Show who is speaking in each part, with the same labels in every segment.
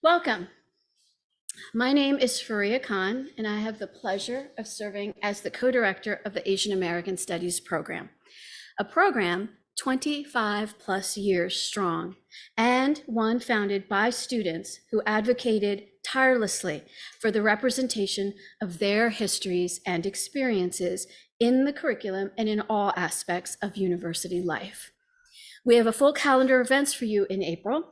Speaker 1: Welcome. My name is Faria Khan, and I have the pleasure of serving as the co-director of the Asian American Studies program, a program 25 plus years strong, and one founded by students who advocated tirelessly for the representation of their histories and experiences in the curriculum and in all aspects of university life. We have a full calendar of events for you in April,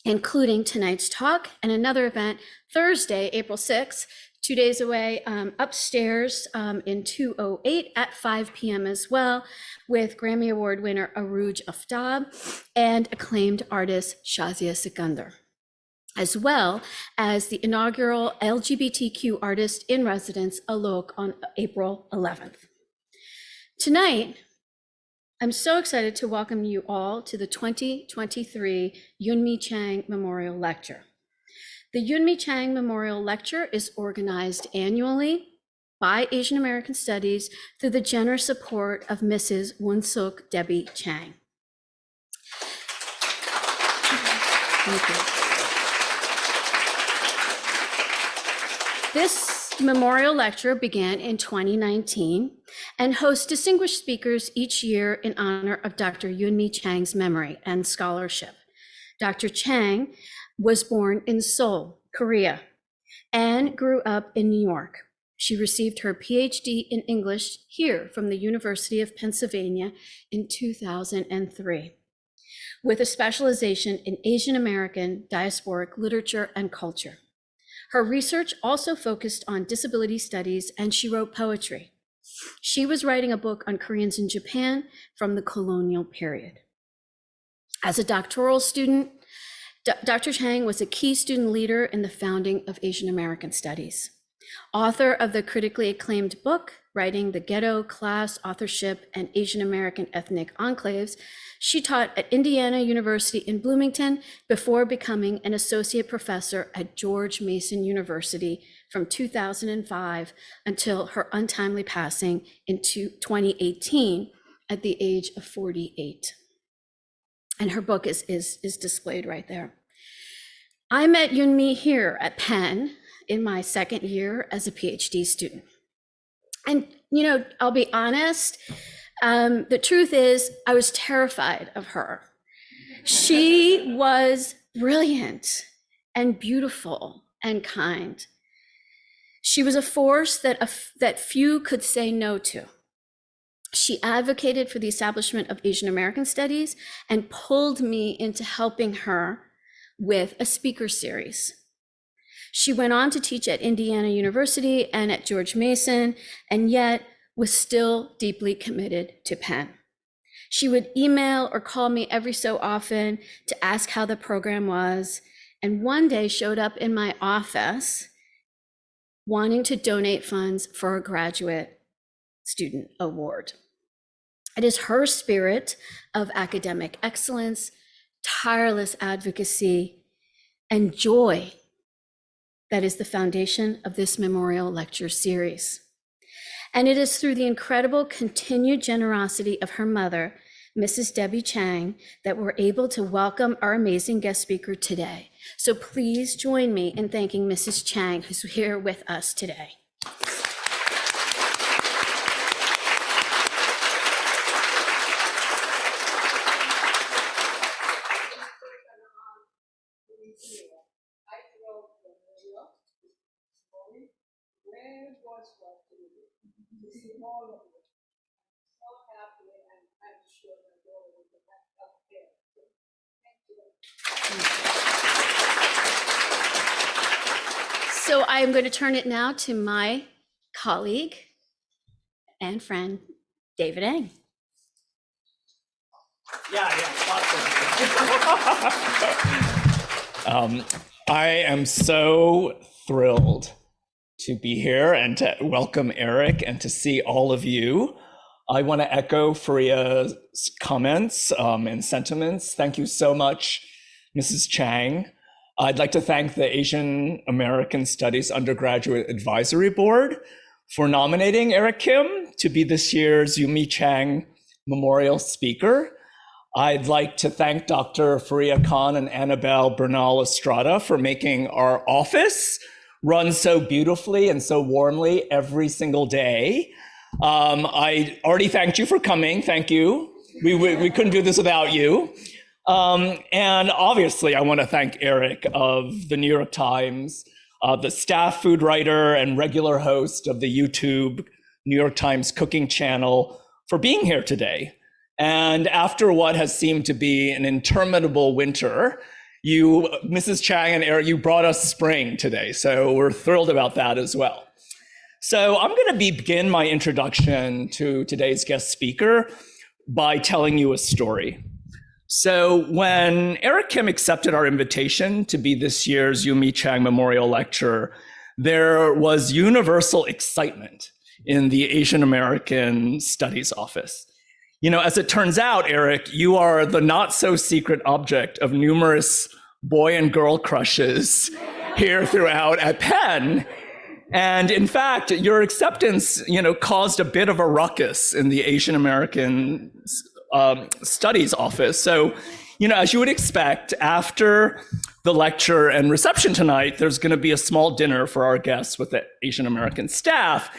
Speaker 1: including tonight's talk and another event Thursday, April 6th, 2 days away, upstairs in 208 at 5 p.m. as well, with Grammy Award winner Arooj Aftab and acclaimed artist Shazia Sikandar, as well as the inaugural LGBTQ artist in residence, Alok, on April 11th. Tonight, I'm so excited to welcome you all to the 2023 Yoonmee Chang Memorial Lecture. The Yoonmee Chang Memorial Lecture is organized annually by Asian American Studies through the generous support of Mrs. Woonsuk Debbie Chang. Thank you. This memorial lecture began in 2019 and hosts distinguished speakers each year in honor of Dr. Yoonmee Chang's memory and scholarship. Dr. Chang was born in Seoul, Korea, and grew up in New York. She received her PhD in English here from the University of Pennsylvania in 2003, with a specialization in Asian American diasporic literature and culture. Her research also focused on disability studies, and she wrote poetry. She was writing a book on Koreans in Japan from the colonial period. As a doctoral student, Dr. Chang was a key student leader in the founding of Asian American Studies. Author of the critically acclaimed book, Writing the Ghetto, Class, Authorship, and Asian American Ethnic Enclaves, she taught at Indiana University in Bloomington before becoming an associate professor at George Mason University from 2005 until her untimely passing in 2018 at the age of 48. And her book is displayed right there. I met Yoonmee here at Penn in my second year as a PhD student. And, you know, I'll be honest, the truth is I was terrified of her. She was brilliant and beautiful and kind. She was a force that few could say no to. She advocated for the establishment of Asian American Studies and pulled me into helping her with a speaker series. She went on to teach at Indiana University and at George Mason, and yet was still deeply committed to Penn. She would email or call me every so often to ask how the program was, and one day showed up in my office wanting to donate funds for a graduate student award. It is her spirit of academic excellence, tireless advocacy, and joy that is the foundation of this memorial lecture series. And it is through the incredible continued generosity of her mother, Mrs. Debbie Chang, that we're able to welcome our amazing guest speaker today. So please join me in thanking Mrs. Chang, who's here with us today. So I am going to turn it now to my colleague and friend, David Eng.
Speaker 2: I am so thrilled to be here and to welcome Eric and to see all of you. I want to echo Faria's comments and sentiments. Thank you so much, Mrs. Chang. I'd like to thank the Asian American Studies Undergraduate Advisory Board for nominating Eric Kim to be this year's Yoonmee Chang Memorial Speaker. I'd like to thank Dr. Faria Khan and Annabelle Bernal Estrada for making our office run so beautifully and so warmly every single day. I already thanked you for coming. Thank you. We couldn't do this without you. And obviously, I want to thank Eric of the New York Times, the staff food writer and regular host of the YouTube New York Times cooking channel, for being here today. And after what has seemed to be an interminable winter, you, Mrs. Chang and Eric, you brought us spring today. So we're thrilled about that as well. So I'm going to begin my introduction to today's guest speaker by telling you a story. So when Eric Kim accepted our invitation to be this year's Yoonmee Chang Memorial Lecture, there was universal excitement in the Asian American Studies office. You know, as it turns out, Eric, you are the not so secret object of numerous boy and girl crushes here throughout at Penn. And in fact, your acceptance, caused a bit of a ruckus in the Asian American Studies office. So, as you would expect, after the lecture and reception tonight, there's going to be a small dinner for our guests with the Asian American staff.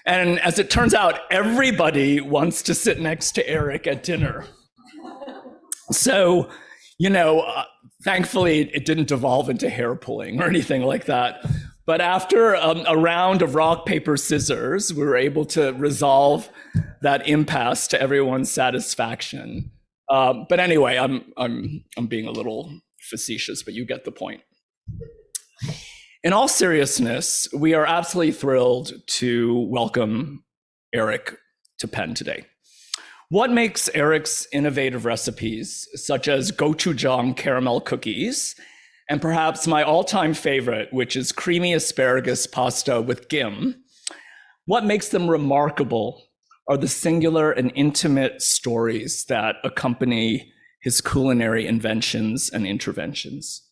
Speaker 2: And as it turns out, everybody wants to sit next to Eric at dinner. So, thankfully, it didn't devolve into hair pulling or anything like that. But after a round of rock, paper, scissors, we were able to resolve that impasse to everyone's satisfaction. But anyway, I'm being a little facetious, but you get the point. In all seriousness, we are absolutely thrilled to welcome Eric to Penn today. What makes Eric's innovative recipes, such as gochujang caramel cookies, and perhaps my all-time favorite, which is creamy asparagus pasta with gim, what makes them remarkable are the singular and intimate stories that accompany his culinary inventions and interventions.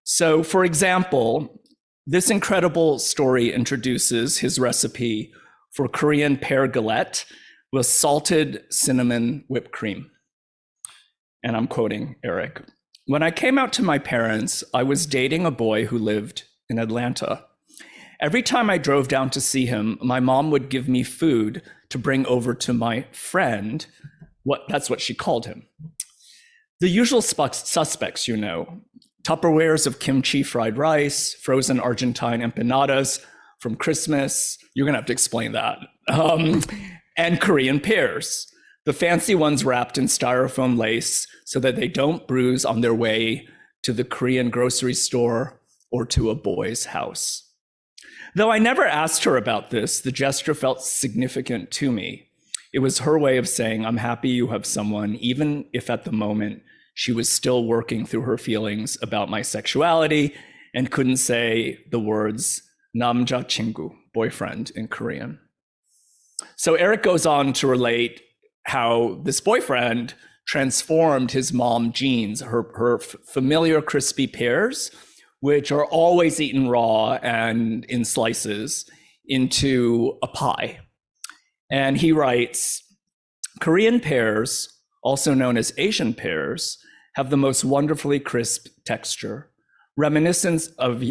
Speaker 2: So, for example, this incredible story introduces his recipe for Korean pear galette with salted cinnamon whipped cream. And I'm quoting Eric. When I came out to my parents, I was dating a boy who lived in Atlanta. Every time I drove down to see him, my mom would give me food to bring over to my friend. That's what she called him. The usual suspects, Tupperwares of kimchi fried rice, frozen Argentine empanadas from Christmas. You're gonna have to explain that. And Korean pears, the fancy ones wrapped in styrofoam lace so that they don't bruise on their way to the Korean grocery store or to a boy's house. Though I never asked her about this, the gesture felt significant to me. It was her way of saying, I'm happy you have someone, even if at the moment she was still working through her feelings about my sexuality and couldn't say the words 남자 친구, boyfriend in Korean. So Eric goes on to relate how this boyfriend transformed his mom jeans, her familiar crispy pears, which are always eaten raw and in slices, into a pie. And he writes, Korean pears, also known as Asian pears, have the most wonderfully crisp texture, reminiscent of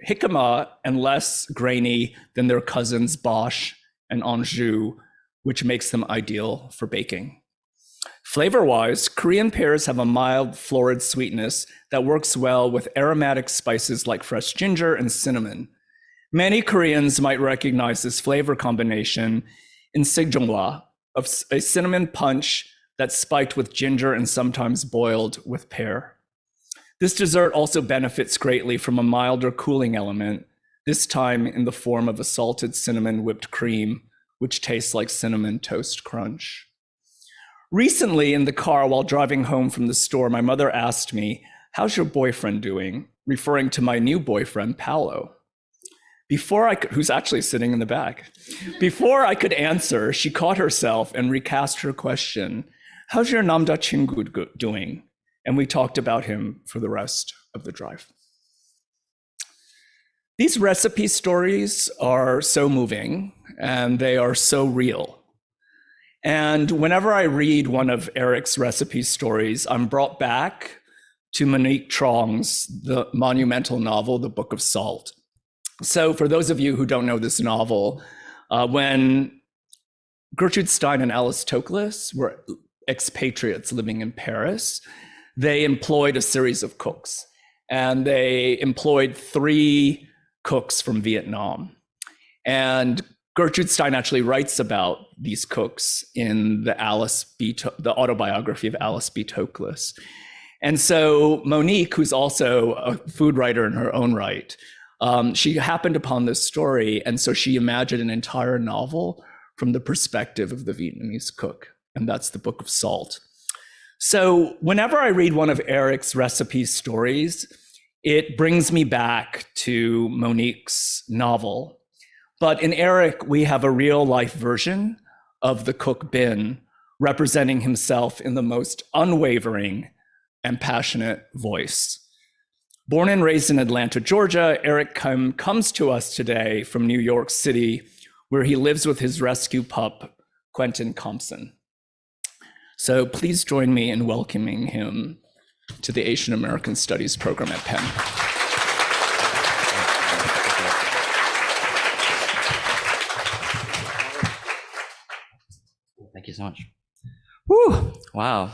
Speaker 2: jicama and less grainy than their cousins Bosch and Anjou, which makes them ideal for baking. Flavor-wise, Korean pears have a mild florid sweetness that works well with aromatic spices like fresh ginger and cinnamon. Many Koreans might recognize this flavor combination in sikjongwa, of a cinnamon punch that's spiked with ginger and sometimes boiled with pear. This dessert also benefits greatly from a milder cooling element, this time in the form of a salted cinnamon whipped cream, which tastes like cinnamon toast crunch. Recently in the car while driving home from the store, my mother asked me, how's your boyfriend doing? Referring to my new boyfriend, Paolo. Who's actually sitting in the back. Before I could answer, she caught herself and recast her question, how's your 남자 친구 doing? And we talked about him for the rest of the drive. These recipe stories are so moving and they are so real. And whenever I read one of Eric's recipe stories, I'm brought back to Monique Trong's the monumental novel, The Book of Salt. So for those of you who don't know this novel, when Gertrude Stein and Alice Toklas were expatriates living in Paris, they employed a series of cooks, and they employed 3 cooks from Vietnam. And Gertrude Stein actually writes about these cooks in the autobiography of Alice B. Toklas. And so Monique, who's also a food writer in her own right, she happened upon this story, and so she imagined an entire novel from the perspective of the Vietnamese cook, and that's The Book of Salt. So whenever I read one of Eric's recipe stories, it brings me back to Monique's novel. But in Eric, we have a real life version of the cook Bin representing himself in the most unwavering and passionate voice. Born and raised in Atlanta, Georgia, Eric comes to us today from New York City, where he lives with his rescue pup, Quentin Compson. So please join me in welcoming him to the Asian American Studies program at Penn.
Speaker 3: Thank you so much. Woo! Wow.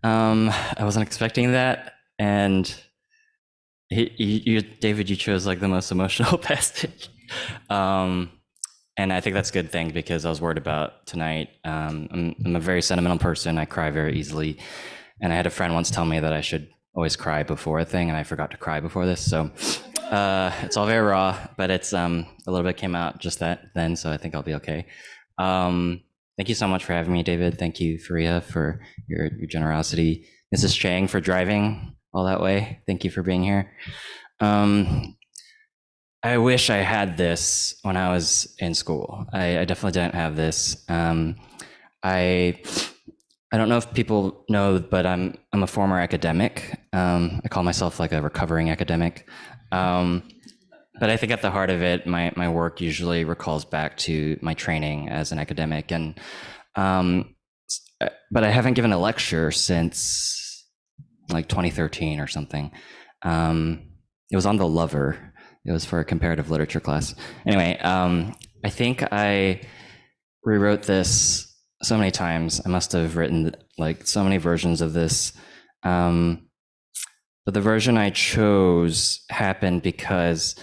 Speaker 3: I wasn't expecting that, and David, you chose like the most emotional passage, and I think that's a good thing because I was worried about tonight. I'm a very sentimental person. I cry very easily, and I had a friend once tell me that I should always cry before a thing, and I forgot to cry before this. So it's all very raw, but it's a little bit came out just then, so I think I'll be okay. Thank you so much for having me, David. Thank you, Faria, for your generosity. Mrs. Chang for driving all that way. Thank you for being here. I wish I had this when I was in school. I definitely didn't have this. I don't know if people know, but I'm a former academic. I call myself like a recovering academic. But I think at the heart of it, my work usually recalls back to my training as an academic. And but I haven't given a lecture since like 2013 or something. It was on The Lover. It was for a comparative literature class. Anyway, I think I rewrote this so many times. I must have written like so many versions of this. But the version I chose happened because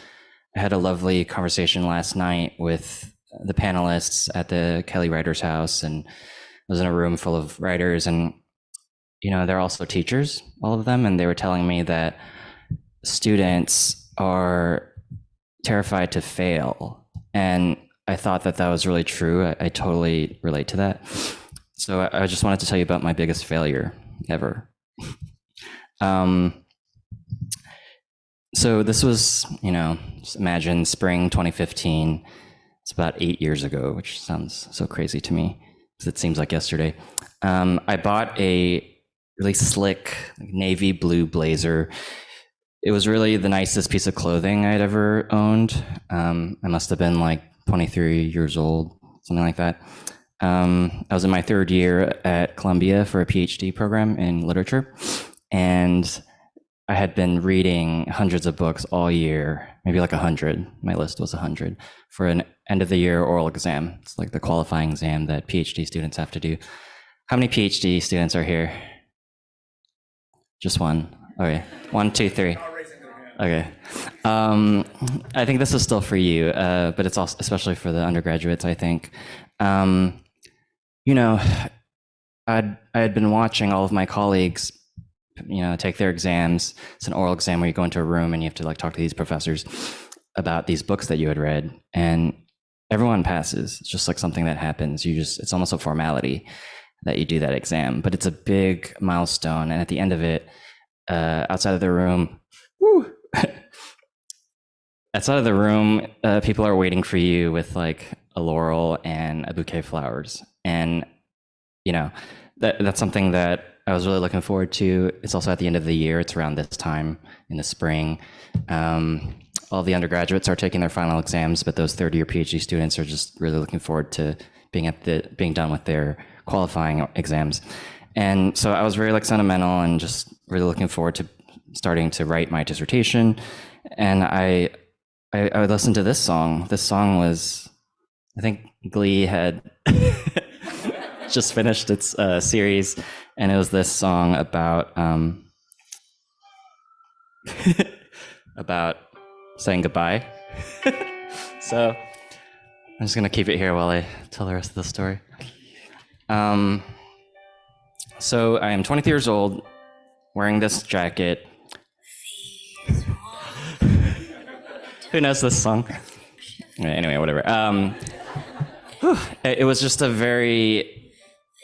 Speaker 3: I had a lovely conversation last night with the panelists at the Kelly Writers House, and I was in a room full of writers, and they're also teachers, all of them, and they were telling me that students are terrified to fail, and I thought that was really true. I totally relate to that. So I just wanted to tell you about my biggest failure ever. So this was, just imagine spring 2015. It's about 8 years ago, which sounds so crazy to me because it seems like yesterday. I bought a really slick navy blue blazer. It was really the nicest piece of clothing I'd ever owned. I must have been like 23 years old, something like that. I was in my 3rd year at Columbia for a PhD program in literature, and I had been reading hundreds of books all year, maybe like 100. My list was 100 for an end of the year oral exam. It's like the qualifying exam that PhD students have to do. How many PhD students are here? Just one. Okay, 1, 2, 3. Okay. I think this is still for you, but it's also especially for the undergraduates, I think. I had been watching all of my colleagues take their exams. It's an oral exam where you go into a room and you have to like talk to these professors about these books that you had read, and everyone passes. It's just like something that happens. It's almost a formality that you do that exam, but it's a big milestone. And at the end of it, outside of the room, people are waiting for you with like a laurel and a bouquet of flowers. And, that's something that I was really looking forward to. It's also at the end of the year. It's around this time in the spring. All the undergraduates are taking their final exams, but those 3rd-year PhD students are just really looking forward to being done with their qualifying exams. And so I was very like sentimental and just really looking forward to starting to write my dissertation. And I listened to this song. This song was, I think Glee had just finished its series, and it was this song about about saying goodbye. So I'm just gonna keep it here while I tell the rest of the story. So I am 23 years old, wearing this jacket. Who knows this song? Anyway, whatever. It was just a very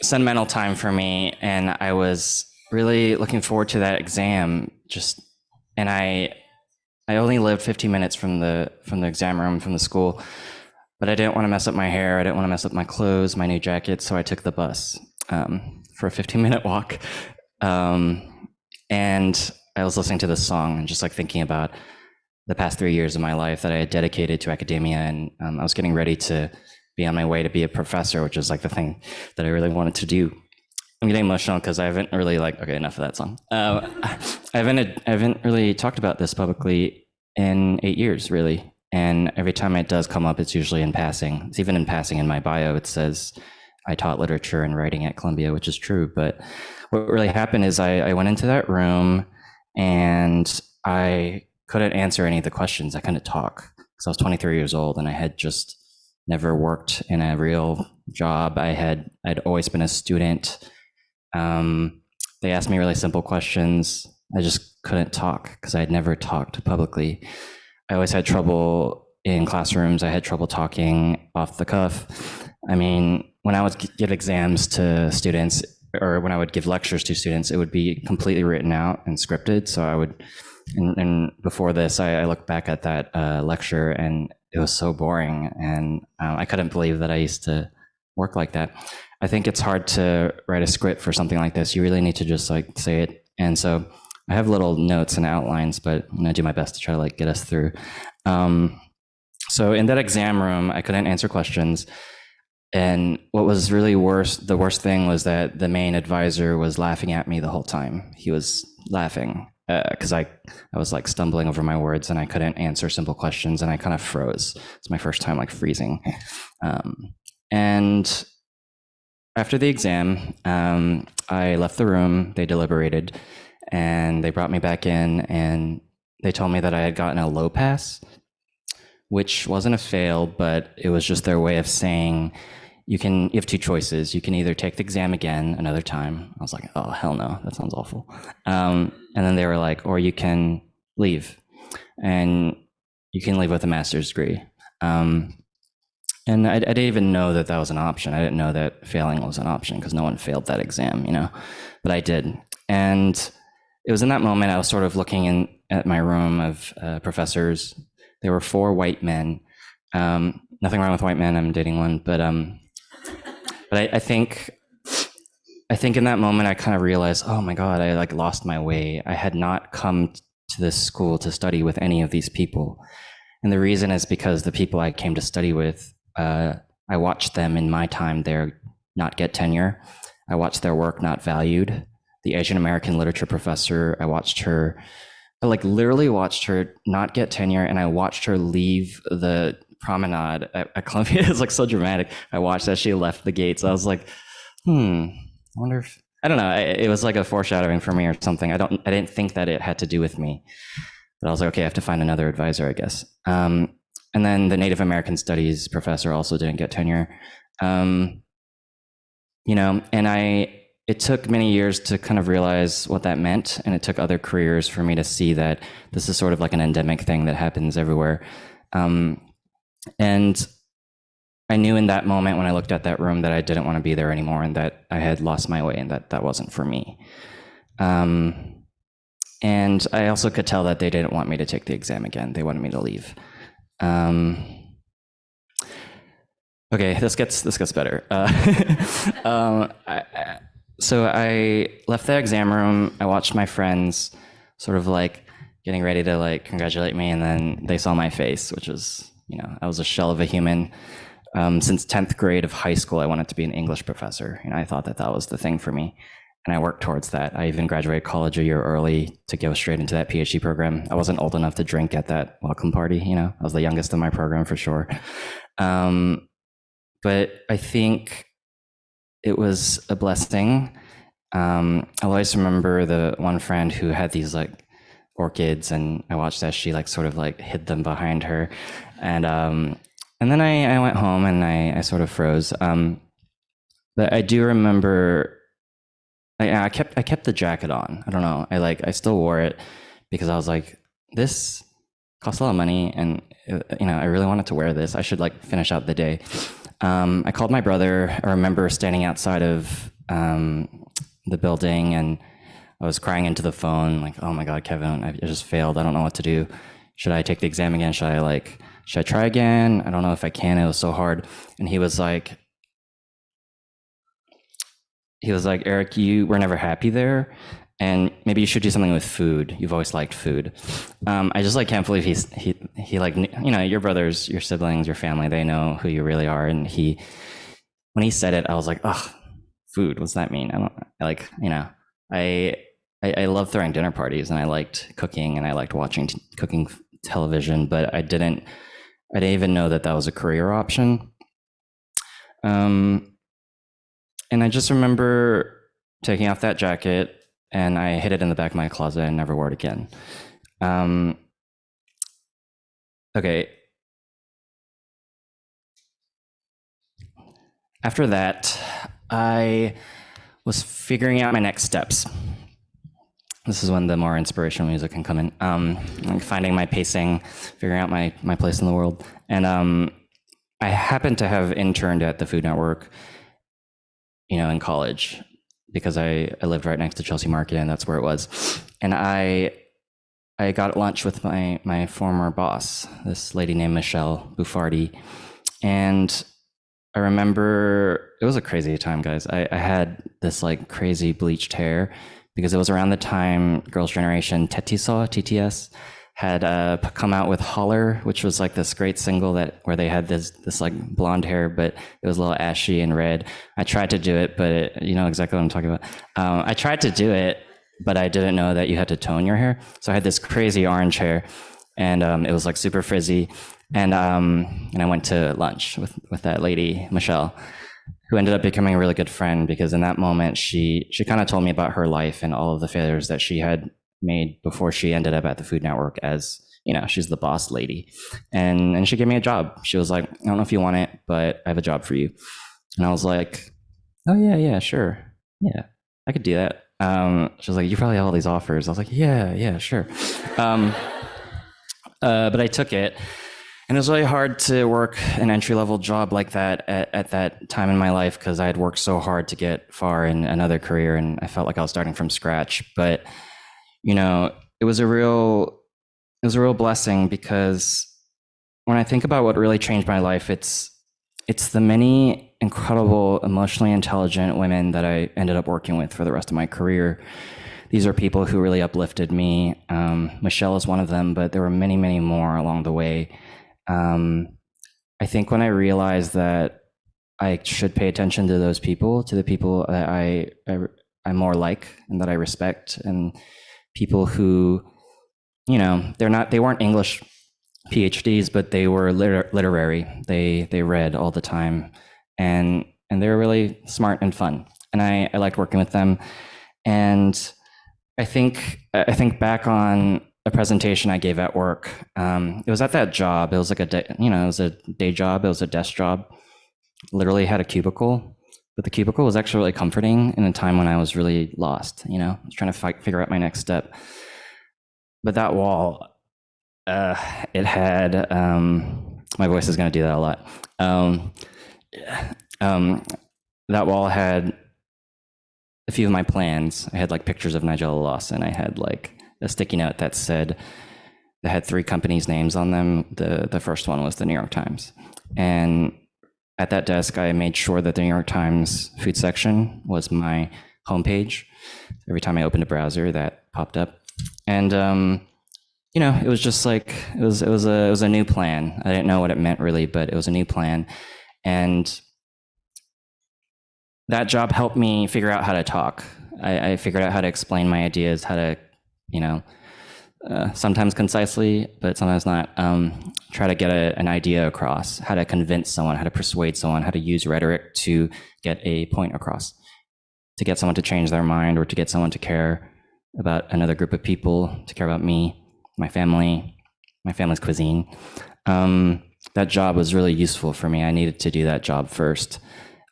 Speaker 3: sentimental time for me, and I was really looking forward to that exam. And I only lived 15 minutes from the exam room, from the school, but I didn't want to mess up my hair. I didn't want to mess up my clothes, my new jacket, so I took the bus for a 15-minute walk. And I was listening to this song and just like thinking about the past 3 years of my life that I had dedicated to academia, and I was getting ready to be on my way to be a professor, which is like the thing that I really wanted to do. I'm getting emotional because I haven't really okay, enough of that song. I haven't really talked about this publicly in 8 years, really. And every time it does come up, it's usually in passing. It's even in passing in my bio. It says I taught literature and writing at Columbia, which is true. But what really happened is I went into that room and I couldn't answer any of the questions. I couldn't talk because I was 23 years old and I had just never worked in a real job. I'd always been a student. They asked me really simple questions. I just couldn't talk because I had never talked publicly. I always had trouble in classrooms. I had trouble talking off the cuff. I mean, when I would give exams to students, or when I would give lectures to students, it would be completely written out and scripted. So I would, and before this, I looked back at that lecture and it was so boring. And I couldn't believe that I used to work like that. I think it's hard to write a script for something like this. You really need to just say it. And so I have little notes and outlines, but I'm gonna do my best to try to get us through. So in that exam room, I couldn't answer questions. And what was really the worst thing was that the main advisor was laughing at me the whole time. He was laughing because I was stumbling over my words and I couldn't answer simple questions and I kind of froze. It's my first time freezing. And after the exam, I left the room. They deliberated and they brought me back in and they told me that I had gotten a low pass, which wasn't a fail, but it was just their way of saying you have two choices. You can either take the exam again another time. I was like, oh, hell no, that sounds awful. And then they were like, or you can leave and you can leave with a master's degree. And I didn't even know that was an option. I didn't know that failing was an option because no one failed that exam, but I did. And it was in that moment I was sort of looking at my room of professors. There were 4 white men. Nothing wrong with white men. I'm dating one, but I think in that moment I kind of realized, oh my God, I lost my way. I had not come to this school to study with any of these people, and the reason is because the people I came to study with, I watched them in my time there not get tenure. I watched their work not valued. The Asian American literature professor, I literally watched her not get tenure, and I watched her leave the promenade at Columbia. It's so dramatic. I watched as she left the gates. I was like, I wonder if, I don't know. It was a foreshadowing for me or something. I didn't think that it had to do with me, but I was like, okay, I have to find another advisor, I guess. And then the Native American Studies professor also didn't get tenure. And it took many years to kind of realize what that meant. And it took other careers for me to see that this is sort of an endemic thing that happens everywhere. And I knew in that moment when I looked at that room that I didn't want to be there anymore and that I had lost my way and that wasn't for me. And I also could tell that they didn't want me to take the exam again. They wanted me to leave. Okay, this gets better. So I left the exam room. I watched my friends sort of getting ready to congratulate me, and then they saw my face, which was, I was a shell of a human. Since 10th grade of high school, I wanted to be an English professor. I thought that that was the thing for me. And I worked towards that. I even graduated college a year early to go straight into that PhD program. I wasn't old enough to drink at that welcome party. I was the youngest in my program for sure. But I think it was a blessing. I'll always remember the one friend who had these like orchids, and I watched as she like sort of like hid them behind her. And then I went home and I sort of froze. But I do remember I kept the jacket on. I don't know. I still wore it because I was like, this costs a lot of money, and I really wanted to wear this. I should like finish out the day. I called my brother. I remember standing outside of the building, and I was crying into the phone, like, "Oh my God, Kevin, I just failed. I don't know what to do. Should I take the exam again? Should I try again? I don't know if I can. It was so hard." And he was like, "Eric, you were never happy there, and maybe you should do something with food. You've always liked food." I just like can't believe he like, your brothers, your siblings, your family, they know who you really are. And when he said it, I was like, "Oh, food. What's that mean?" I love throwing dinner parties, and I liked cooking, and I liked watching cooking television, but I didn't even know that was a career option. And I just remember taking off that jacket, and I hid it in the back of my closet and never wore it again. Okay. After that, I was figuring out my next steps. This is when the more inspirational music can come in. Like finding my pacing, figuring out my place in the world. And I happened to have interned at the Food Network, in college, because I lived right next to Chelsea Market, and that's where it was. And I got lunch with my former boss, this lady named Michelle Buffardi. And I remember it was a crazy time, guys. I had this like crazy bleached hair because it was around the time Girls' Generation TTS had come out with Holler, which was like this great single where they had this like blonde hair, but it was a little ashy and red. I tried to do it, but you know exactly what I'm talking about. I tried to do it, but I didn't know that you had to tone your hair. So I had this crazy orange hair, and it was like super frizzy. And I went to lunch with that lady, Michelle, who ended up becoming a really good friend, because in that moment, she kind of told me about her life and all of the failures that she had made before she ended up at the Food Network as, she's the boss lady. And she gave me a job. She was like, "I don't know if you want it, but I have a job for you." And I was like, "Oh yeah, sure. Yeah, I could do that." She was like, "You probably have all these offers." I was like, yeah, sure. But I took it. And it was really hard to work an entry-level job like that at that time in my life, because I had worked so hard to get far in another career, and I felt like I was starting from scratch. But it was a real blessing, because when I think about what really changed my life, it's the many incredible, emotionally intelligent women that I ended up working with for the rest of my career. These are people who really uplifted me. Michelle is one of them, but there were many, many more along the way. I think when I realized that I should pay attention to those people, to the people that I'm more like and that I respect, and people who, they weren't English PhDs, but they were literary. They read all the time, and they were really smart and fun. And I liked working with them. And I think back on a presentation I gave at work. It was at that job. It was like it was a day job. It was a desk job. Literally had a cubicle, but the cubicle was actually really comforting in a time when I was really lost. I was trying to figure out my next step. But that wall, it had. My voice is going to do that a lot. That wall had a few of my plans. I had like pictures of Nigella Lawson. I had like a sticky note that had 3 companies' names on them. The first one was the New York Times. And at that desk, I made sure that the New York Times food section was my homepage. Every time I opened a browser, that popped up. And it was just like it was a new plan. I didn't know what it meant really, but it was a new plan. And that job helped me figure out how to talk. I figured out how to explain my ideas, how to, sometimes concisely, but sometimes not, try to get an idea across, how to convince someone, how to persuade someone, how to use rhetoric to get a point across, to get someone to change their mind, or to get someone to care about another group of people, to care about me, my family's cuisine. That job was really useful for me. I needed to do that job first.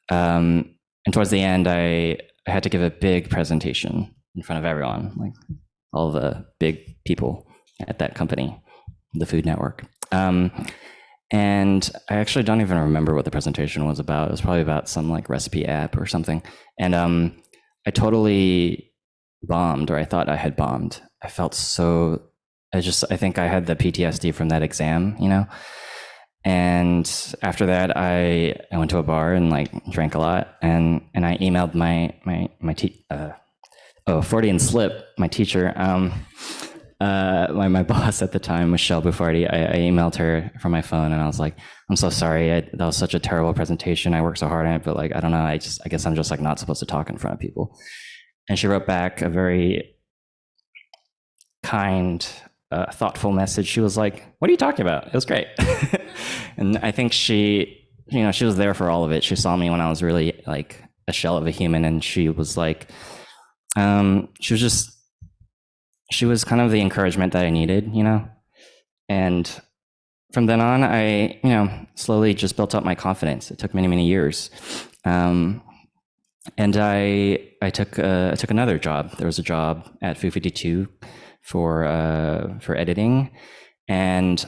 Speaker 3: And towards the end, I had to give a big presentation in front of everyone, like all the big people at that company, the Food Network. And I actually don't even remember what the presentation was about. It was probably about some like recipe app or something. And I totally bombed, or I thought I had bombed. I felt so, I think I had the PTSD from that exam, And after that, I went to a bar and like drank a lot, and I emailed Freudian slip, my teacher, my boss at the time, Michelle Buffardi. I emailed her from my phone, and I was like, "I'm so sorry. That was such a terrible presentation. I worked so hard on it, but like, I don't know. I guess I'm just like not supposed to talk in front of people." And she wrote back a very kind, thoughtful message. She was like, "What are you talking about? It was great." And I think she was there for all of it. She saw me when I was really like a shell of a human, and she was like, she was kind of the encouragement that I needed, And from then on, I, slowly just built up my confidence. It took many, many years. And I took another job. There was a job at Food 52 for editing, and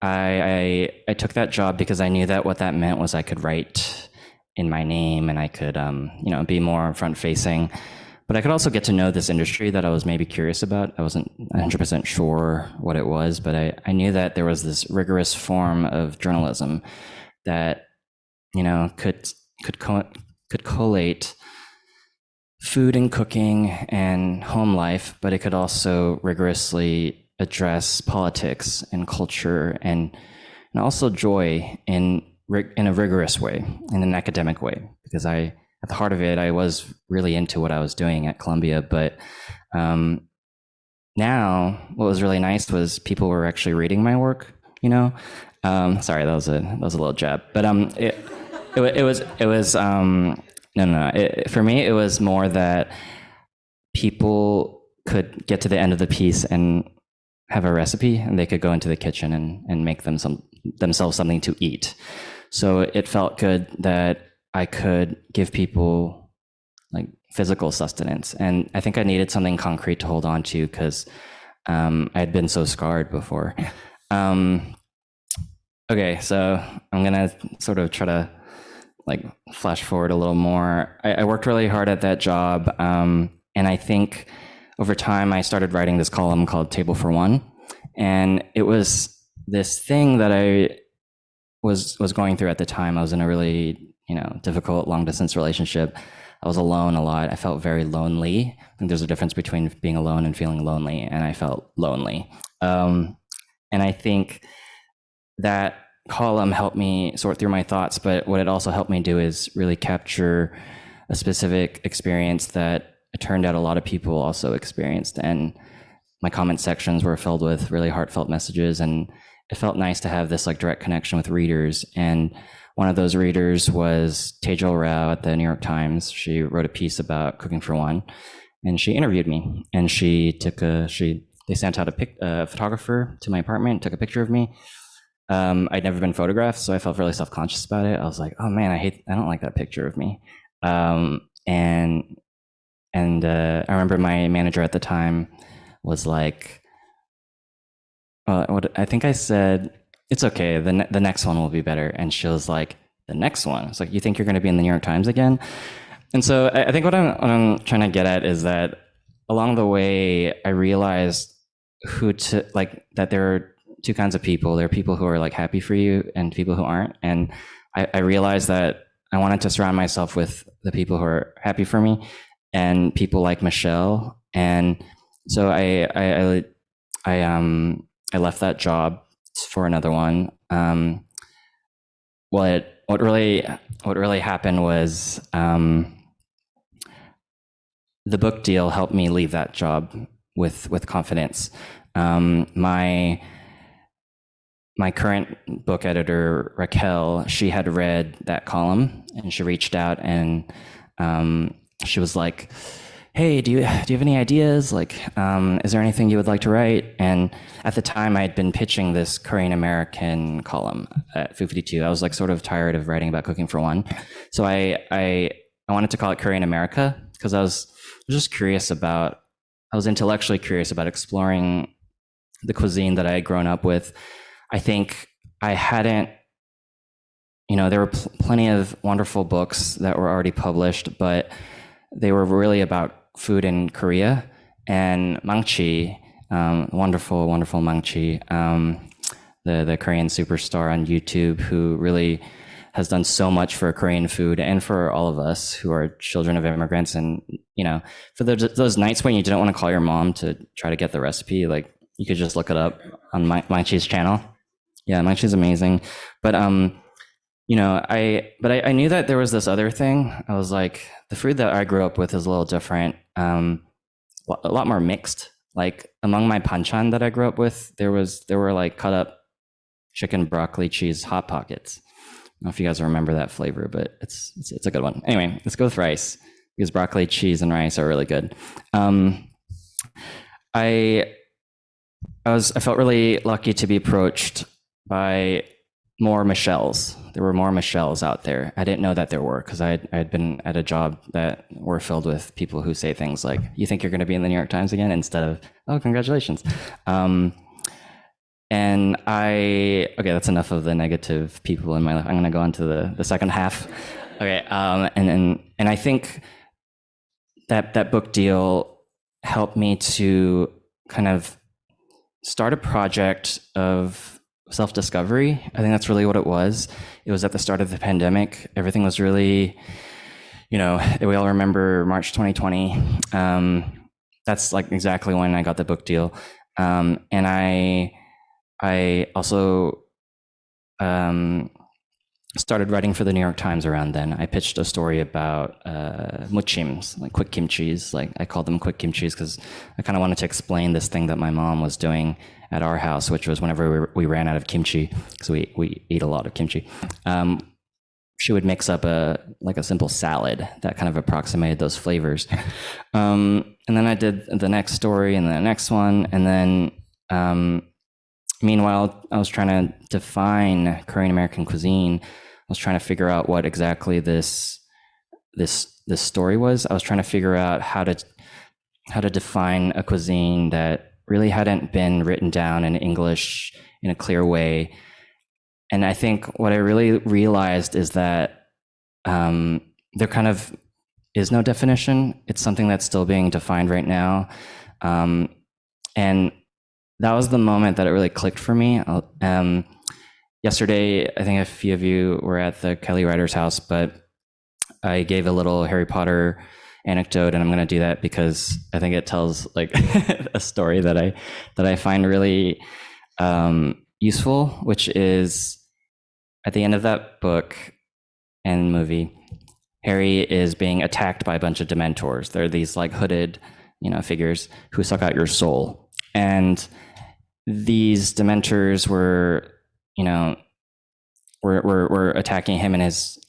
Speaker 3: I took that job because I knew that what that meant was I could write in my name, and I could be more front facing, but I could also get to know this industry that I was maybe curious about. I wasn't 100% sure what it was, but I knew that there was this rigorous form of journalism that could collate food and cooking and home life, but it could also rigorously address politics and culture and also joy in a rigorous way, in an academic way, because at the heart of it, I was really into what I was doing at Columbia. But now what was really nice was people were actually reading my work, sorry, that was a little jab, but for me, it was more that people could get to the end of the piece and have a recipe, and they could go into the kitchen and make themselves something to eat. So it felt good that I could give people like physical sustenance. And I think I needed something concrete to hold on to, because I had been so scarred before. Okay, so I'm gonna sort of try to like flash forward a little more. I worked really hard at that job. And I think over time I started writing this column called Table for One. And it was this thing that I was going through at the time. I was in a really, difficult long distance relationship. I was alone a lot. I felt very lonely. I think there's a difference between being alone and feeling lonely, and I felt lonely. And I think that column helped me sort through my thoughts, but what it also helped me do is really capture a specific experience that it turned out a lot of people also experienced. And my comment sections were filled with really heartfelt messages, and it felt nice to have this like direct connection with readers. And one of those readers was Tejal Rao at the New York Times. She wrote a piece about cooking for one, and she interviewed me. And they sent out a photographer to my apartment, took a picture of me. I'd never been photographed, so I felt really self-conscious about it. I was like, oh man, I don't like that picture of me. And I remember my manager at the time was like, I think I said, it's okay, the next one will be better. And she was like, the next one? It's like, you think you're going to be in the New York Times again? And so I think what I'm trying to get at is that along the way, I realized that there are two kinds of people. There are people who are like happy for you and people who aren't. And I realized that I wanted to surround myself with the people who are happy for me and people like Michelle. And so I left that job for another one. What what really happened was the book deal helped me leave that job with confidence. My current book editor, Raquel, she had read that column and she reached out and she was like, hey, do you have any ideas? Like, is there anything you would like to write? And at the time I had been pitching this Korean American column at Food 52. I was like sort of tired of writing about cooking for one. So I wanted to call it Korean America because I was intellectually curious about exploring the cuisine that I had grown up with. I think I hadn't, there were plenty of wonderful books that were already published, but they were really about food in Korea. And Mangchi, wonderful Mangchi, the Korean superstar on YouTube who really has done so much for Korean food and for all of us who are children of immigrants. And, for those nights when you didn't want to call your mom to try to get the recipe, like you could just look it up on Mangchi's channel. Yeah, Mangchi's amazing. But, I knew that there was this other thing. I was like, the food that I grew up with is a little different, a lot more mixed. Like among my panchan that I grew up with, there were like cut up chicken, broccoli, cheese, Hot Pockets. I don't know if you guys remember that flavor, but it's a good one. Anyway, let's go with rice because broccoli, cheese, and rice are really good. I felt really lucky to be approached by more Michelles. There were more Michelles out there. I didn't know that there were because I had been at a job that were filled with people who say things like, you think you're going to be in the New York Times again? Instead of, oh, congratulations. And okay, that's enough of the negative people in my life. I'm going to go on to the second half. Okay. And I think that book deal helped me to kind of start a project of self-discovery. I think that's really what it was. It was at the start of the pandemic. Everything was really, we all remember March 2020. That's like exactly when I got the book deal. And I also started writing for the New York Times around then. I pitched a story about muchims, like quick kimchis. Like I called them quick kimchis because I kind of wanted to explain this thing that my mom was doing at our house, which was whenever we ran out of kimchi, because we eat a lot of kimchi, she would mix up a simple salad that kind of approximated those flavors. And then I did the next story and the next one. And then meanwhile, I was trying to define Korean American cuisine. I was trying to figure out what exactly this story was. I was trying to figure out how to define a cuisine that really hadn't been written down in English in a clear way. And I think what I really realized is that there kind of is no definition. It's something that's still being defined right now. And that was the moment that it really clicked for me. Yesterday, I think a few of you were at the Kelly Writer's house, but I gave a little Harry Potter anecdote, and I'm going to do that because I think it tells like a story that I find really useful, which is at the end of that book and movie, Harry is being attacked by a bunch of Dementors. They're these like hooded, figures who suck out your soul. And these Dementors were attacking him and his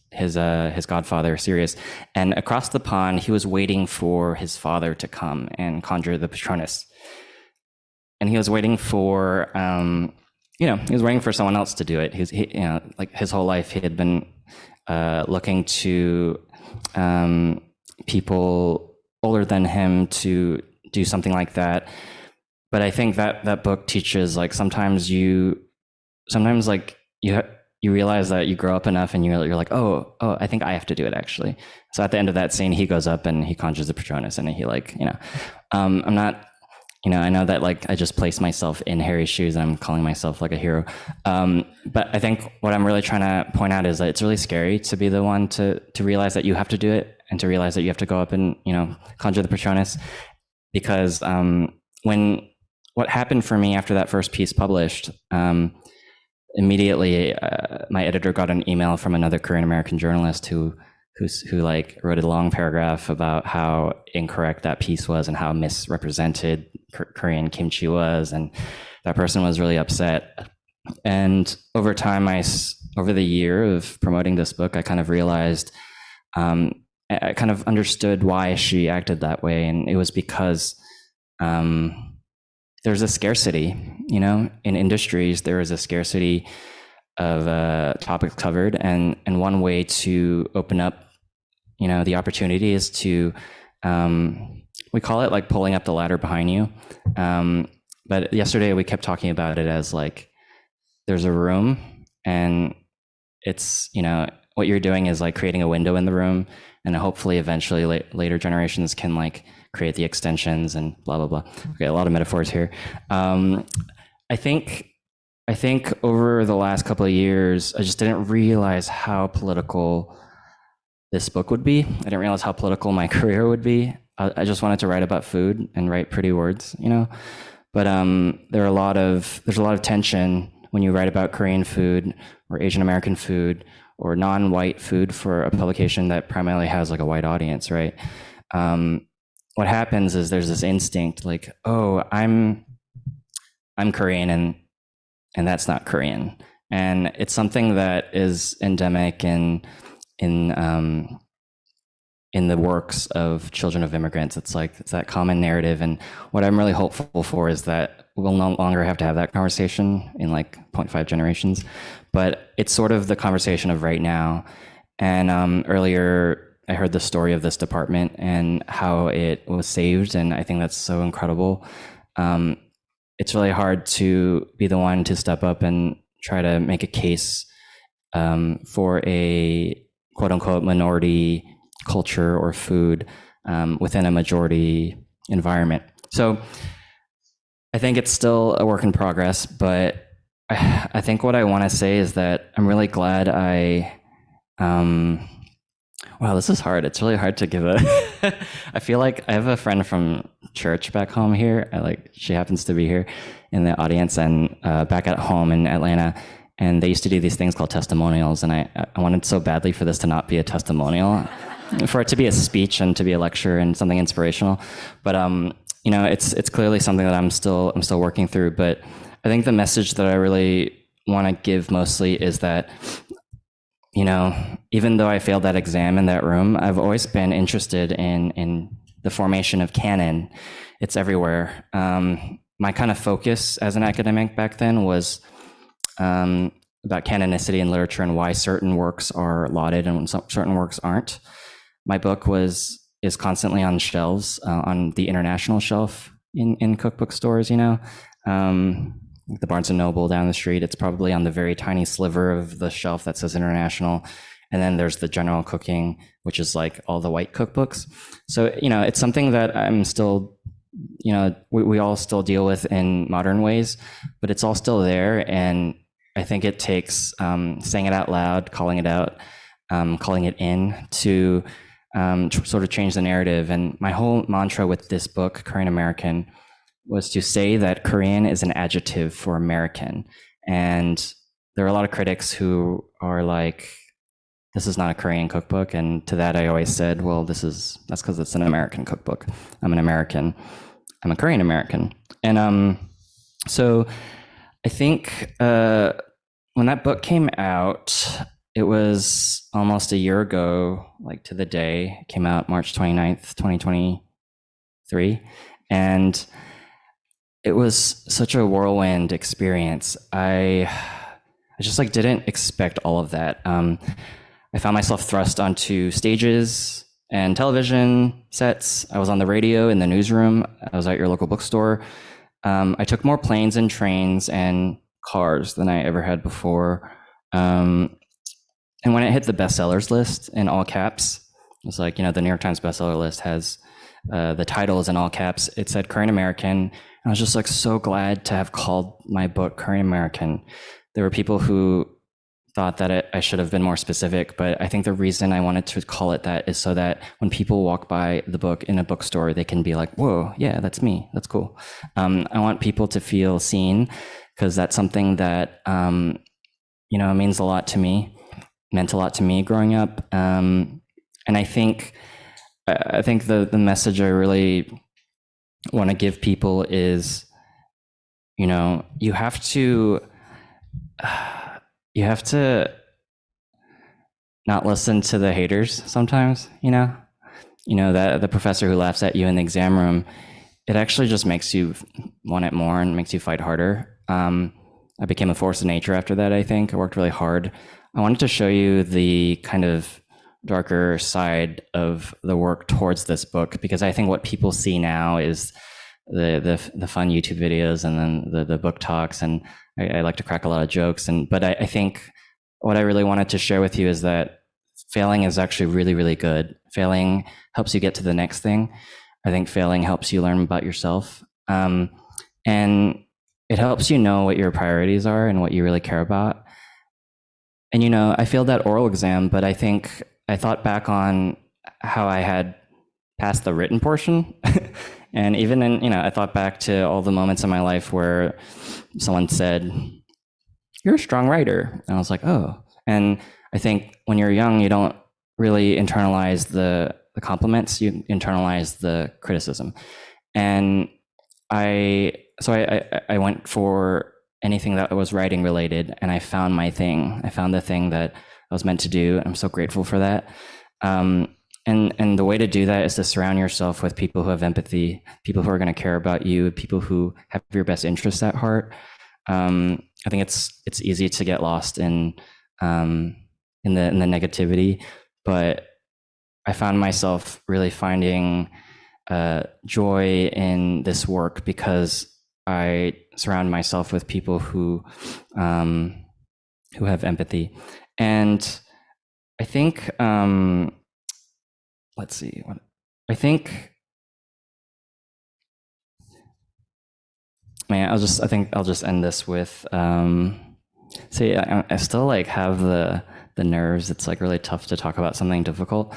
Speaker 3: godfather, Sirius. And across the pond, he was waiting for his father to come and conjure the Patronus. And he was waiting for, he was waiting for someone else to do it. Like his whole life, he had been looking to people older than him to do something like that. But I think that book teaches like sometimes you realize that you grow up enough and you're like, oh, I think I have to do it actually. So at the end of that scene, he goes up and he conjures the Patronus, and he I'm not, I know that like I just placed myself in Harry's shoes and I'm calling myself like a hero. But I think what I'm really trying to point out is that it's really scary to be the one to realize that you have to do it and to realize that you have to go up and, conjure the Patronus, because what happened for me after that first piece published, immediately my editor got an email from another Korean American journalist who like wrote a long paragraph about how incorrect that piece was and how misrepresented Korean kimchi was, and that person was really upset. And over time, over the year of promoting this book, I kind of realized, I kind of understood why she acted that way, and it was because there's a scarcity, in industries. There is a scarcity of topics covered, and one way to open up, the opportunity is to, we call it like pulling up the ladder behind you. But yesterday we kept talking about it as like, there's a room, and it's, what you're doing is like creating a window in the room, and hopefully eventually later generations can like create the extensions and blah, blah, blah. Okay, a lot of metaphors here. I think over the last couple of years, I just didn't realize how political this book would be. I didn't realize how political my career would be. I just wanted to write about food and write pretty words, But there's a lot of tension when you write about Korean food or Asian American food or non-white food for a publication that primarily has like a white audience, right? What happens is there's this instinct like, oh, I'm Korean and that's not Korean. And it's something that is endemic in the works of children of immigrants. It's that common narrative. And what I'm really hopeful for is that we'll no longer have to have that conversation in like 0.5 generations, but it's sort of the conversation of right now. And earlier I heard the story of this department and how it was saved. And I think that's so incredible. It's really hard to be the one to step up and try to make a case for a quote unquote minority culture or food within a majority environment. So I think it's still a work in progress, but I think what I want to say is that I'm really glad wow, this is hard. It's really hard to give I feel like I have a friend from church back home here. She happens to be here in the audience, and back at home in Atlanta. And they used to do these things called testimonials. And I wanted so badly for this to not be a testimonial, for it to be a speech and to be a lecture and something inspirational. But, it's clearly something that I'm still working through. But I think the message that I really want to give mostly is that, even though I failed that exam in that room, I've always been interested in the formation of canon. It's everywhere. My kind of focus as an academic back then was about canonicity in literature and why certain works are lauded and certain works aren't. My book is constantly on shelves, on the international shelf in cookbook stores, the Barnes & Noble down the street. It's probably on the very tiny sliver of the shelf that says international. And then there's the general cooking, which is like all the white cookbooks. So, it's something that I'm still, we all still deal with in modern ways, but it's all still there. And I think it takes saying it out loud, calling it out, calling it in to sort of change the narrative. And my whole mantra with this book, Korean American, was to say that Korean is an adjective for American. And there are a lot of critics who are like, this is not a Korean cookbook. And to that, I always said, well, that's because it's an American cookbook. I'm an American. I'm a Korean American. And so I think when that book came out, it was almost a year ago, like to the day. It came out March 29th, 2023. And it was such a whirlwind experience. I just didn't expect all of that. I found myself thrust onto stages and television sets. I was on the radio, in the newsroom. I was at your local bookstore. I took more planes and trains and cars than I ever had before. And when it hit the bestsellers list in all caps, it was like, the New York Times bestseller list has the titles in all caps. It said Korean American. And I was just so glad to have called my book Korean American. There were people who thought that I should have been more specific, but I think the reason I wanted to call it that is so that when people walk by the book in a bookstore, they can be like, whoa, yeah, that's me. That's cool. I want people to feel seen, because that's something that it means a lot to me, meant a lot to me growing up. And I think the message I really want to give people is, you have to not listen to the haters sometimes, that the professor who laughs at you in the exam room, it actually just makes you want it more and makes you fight harder. I became a force of nature after that, I think. I worked really hard. I wanted to show you the kind of darker side of the work towards this book, because I think what people see now is the fun YouTube videos and then the book talks, and I like to crack a lot of jokes. But I think what I really wanted to share with you is that failing is actually really, really good. Failing helps you get to the next thing. I think failing helps you learn about yourself. And it helps you know what your priorities are and what you really care about. And, I failed that oral exam, but I think I thought back on how I had passed the written portion. And even I thought back to all the moments in my life where someone said, "You're a strong writer." And I was like, oh. And I think when you're young, you don't really internalize the compliments, you internalize the criticism. And I went for anything that was writing related, and I found my thing. I found the thing that I was meant to do. I'm so grateful for that. And the way to do that is to surround yourself with people who have empathy, people who are going to care about you, people who have your best interests at heart. I think it's easy to get lost in the negativity, but I found myself really finding joy in this work because I surround myself with people who have empathy. And I think let's see. I think I'll just end this with see, I still have the nerves. It's really tough to talk about something difficult.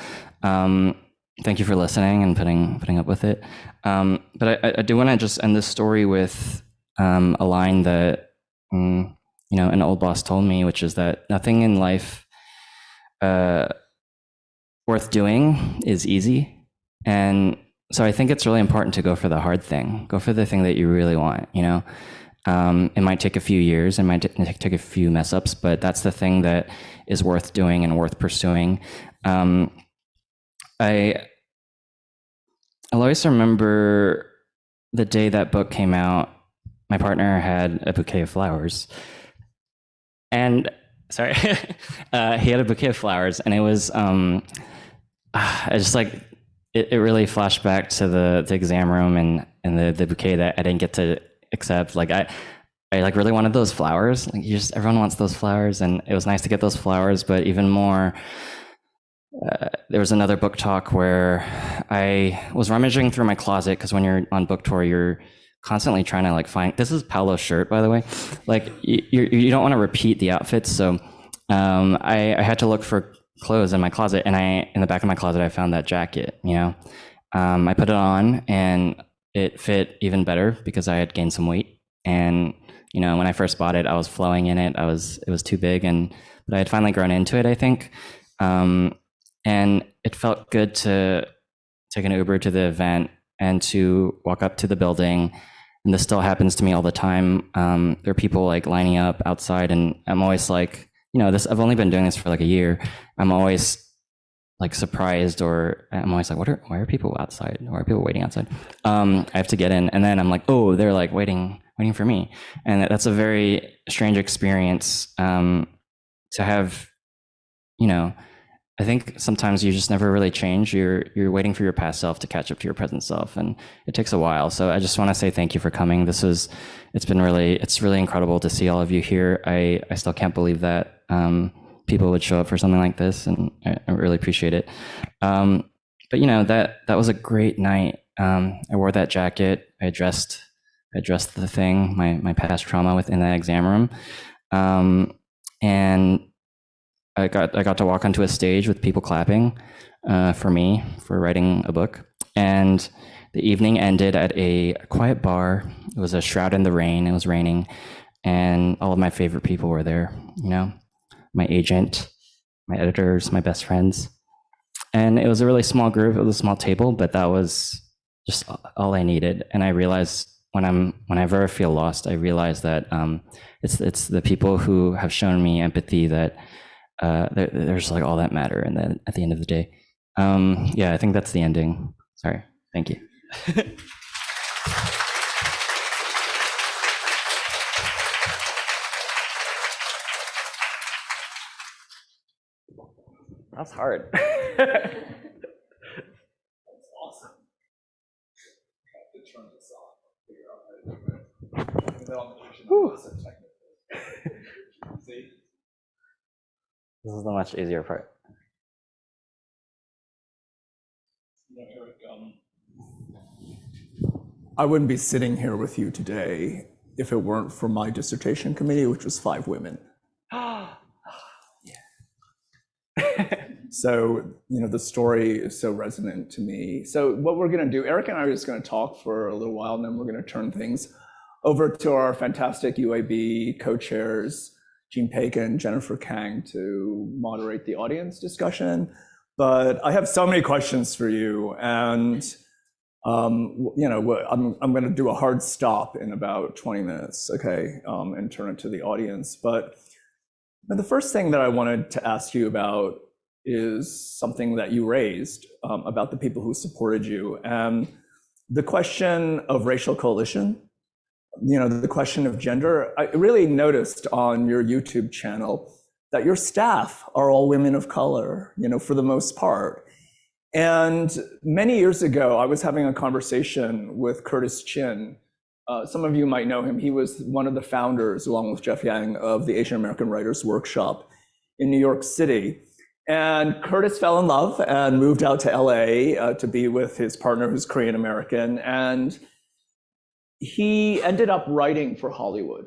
Speaker 3: Thank you for listening and putting up with it. But I do want to just end this story with a line that an old boss told me, which is that nothing in life worth doing is easy. And so I think it's really important to go for the hard thing, go for the thing that you really want. It might take a few years, it might take a few mess ups, but that's the thing that is worth doing and worth pursuing. I'll always remember the day that book came out. My partner had a bouquet of flowers, and sorry, he had a bouquet of flowers, and it was I just it really flashed back to the exam room and the bouquet that I didn't get to accept. I really wanted those flowers. Everyone wants those flowers, and it was nice to get those flowers. But even more, there was another book talk where I was rummaging through my closet, because when you're on book tour, you're constantly trying to find. This is Paolo's shirt, by the way. You don't want to repeat the outfits, so I had to look for clothes in my closet, and in the back of my closet I found that jacket. I put it on, and it fit even better because I had gained some weight. And when I first bought it, I was flowing in it. It was too big, but I had finally grown into it, I think. And it felt good to take an Uber to the event and to walk up to the building. And this still happens to me all the time. There are people lining up outside, and I'm always I've only been doing this for a year. I'm always surprised, or I'm always why are people outside? Why are people waiting outside? I have to get in, and then I'm oh, they're waiting for me. And that's a very strange experience to have. I think sometimes you just never really change. You're waiting for your past self to catch up to your present self, and it takes a while. So I just want to say thank you for coming. It's really incredible to see all of you here. I still can't believe that people would show up for something like this, and I really appreciate it. But that was a great night. I wore that jacket. I addressed the thing, my past trauma within that exam room, and I got to walk onto a stage with people clapping for me for writing a book. And the evening ended at a quiet bar. It was a shroud in the rain. It was raining, and all of my favorite people were there. my agent, my editors, my best friends. And it was a really small group. It was a small table, but that was just all I needed. And I realized whenever I feel lost, I realize that it's the people who have shown me empathy that there's like all that matter. And then at the end of the day, yeah, I think that's the ending. Sorry. Thank you. That's hard.
Speaker 2: That's awesome. I have to turn this off. Figure out how to do it. See?
Speaker 3: This is the much easier part.
Speaker 2: Eric, I wouldn't be sitting here with you today if it weren't for my dissertation committee, which was 5 women. So, the story is so resonant to me. So what we're going to do, Eric and I are just going to talk for a little while, and then we're going to turn things over to our fantastic UAB co-chairs, Jean Pagan, Jennifer Kang, to moderate the audience discussion. But I have so many questions for you, and I'm going to do a hard stop in about 20 minutes, okay, and turn it to the audience. But the first thing that I wanted to ask you about is something that you raised about the people who supported you, and the question of racial coalition, the question of gender. I really noticed on your YouTube channel that your staff are all women of color, for the most part. And many years ago, I was having a conversation with Curtis Chin. Some of you might know him. He was one of the founders, along with Jeff Yang, of the Asian American Writers Workshop in New York City. And Curtis fell in love and moved out to LA to be with his partner, who's Korean American. And he ended up writing for Hollywood.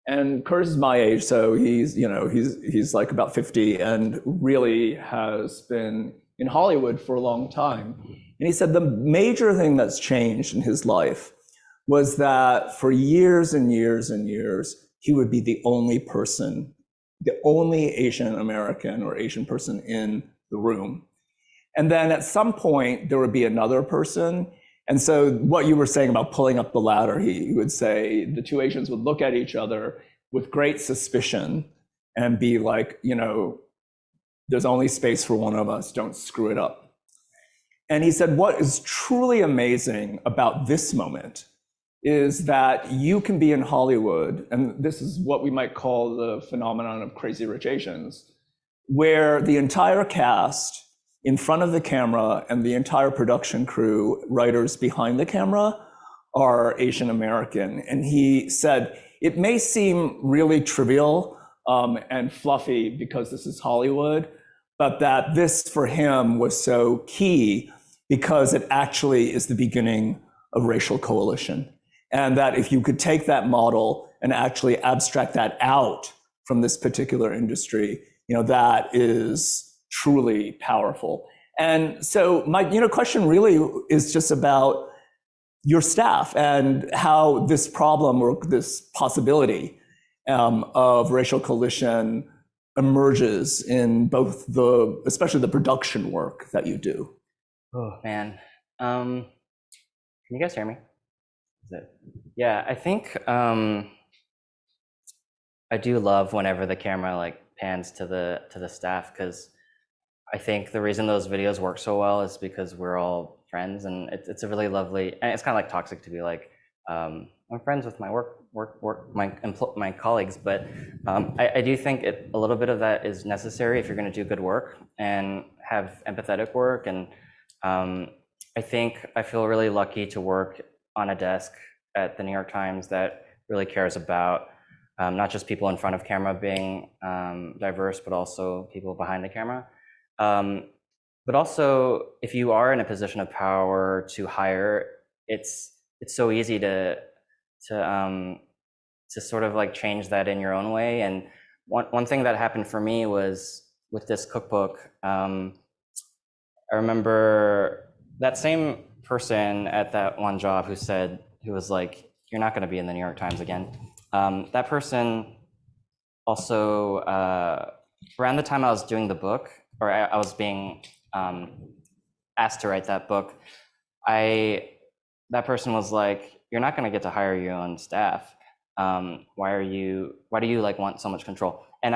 Speaker 2: And Curtis is my age, so he's like about 50 and really has been in Hollywood for a long time. And he said the major thing that's changed in his life was that for years and years and years, he would be the only person, the only Asian American or Asian person in the room. And then at some point, there would be another person. And so what you were saying about pulling up the ladder, he would say the two Asians would look at each other with great suspicion and be like, there's only space for one of us, don't screw it up. And he said, what is truly amazing about this moment is that you can be in Hollywood, and this is what we might call the phenomenon of Crazy Rich Asians, where the entire cast in front of the camera and the entire production crew, writers behind the camera, are Asian American. And he said, it may seem really trivial and fluffy because this is Hollywood, but that this for him was so key because it actually is the beginning of racial coalition. And that if you could take that model and actually abstract that out from this particular industry, that is truly powerful. And so my question really is just about your staff and how this problem or this possibility of racial coalition emerges in both especially the production work that you do.
Speaker 3: Oh man, can you guys hear me? Yeah, I think I do love whenever the camera pans to the staff, because I think the reason those videos work so well is because we're all friends, and it's a really lovely, and it's kind of toxic to be like, I'm friends with my my colleagues, but I do think a little bit of that is necessary if you're going to do good work and have empathetic work. And I think I feel really lucky to work on a desk at the New York Times that really cares about not just people in front of camera being diverse, but also people behind the camera. But also, if you are in a position of power to hire, it's so easy to sort of change that in your own way. And one thing that happened for me was with this cookbook. I remember that same person at that one job who was like, "You're not going to be in the New York Times again." That person also around the time I was doing the book, or I was being asked to write that book, that person was like, "You're not going to get to hire your own staff. Why do you like want so much control?" And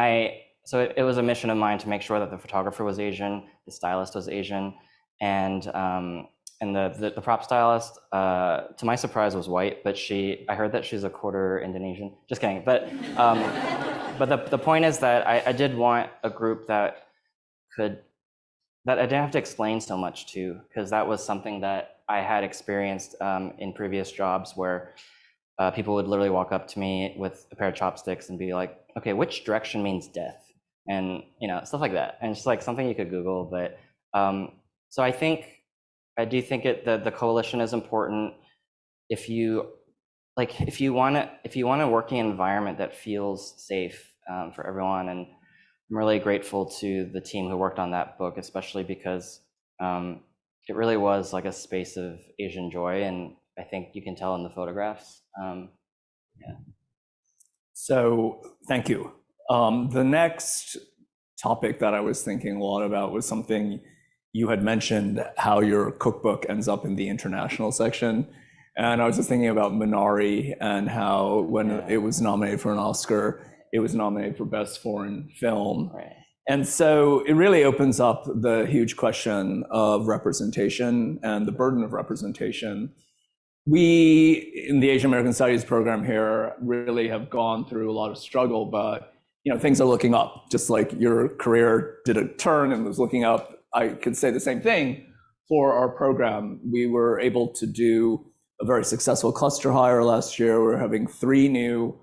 Speaker 3: so it was a mission of mine to make sure that the photographer was Asian, the stylist was Asian, and the prop stylist, to my surprise, was white, but I heard that she's a quarter Indonesian. Just kidding. But the point is that I did want a group that I didn't have to explain so much to, because that was something that I had experienced in previous jobs where people would literally walk up to me with a pair of chopsticks and be like, "Okay, which direction means death?" And stuff like that. And it's like something you could Google. But so I do think the coalition is important if you want a working environment that feels safe for everyone. And I'm really grateful to the team who worked on that book, especially because it really was like a space of Asian joy, and I think you can tell in the photographs. Yeah.
Speaker 2: So thank you. The next topic that I was thinking a lot about was something you had mentioned, how your cookbook ends up in the international section. And I was just thinking about Minari and how when it was nominated for an Oscar, it was nominated for Best Foreign Film.
Speaker 3: Right.
Speaker 2: And so it really opens up the huge question of representation and the burden of representation. We, in the Asian American Studies program here, really have gone through a lot of struggle, but things are looking up. Just like your career did a turn and was looking up, I could say the same thing for our program. We were able to do a very successful cluster hire last year. We're having 3 new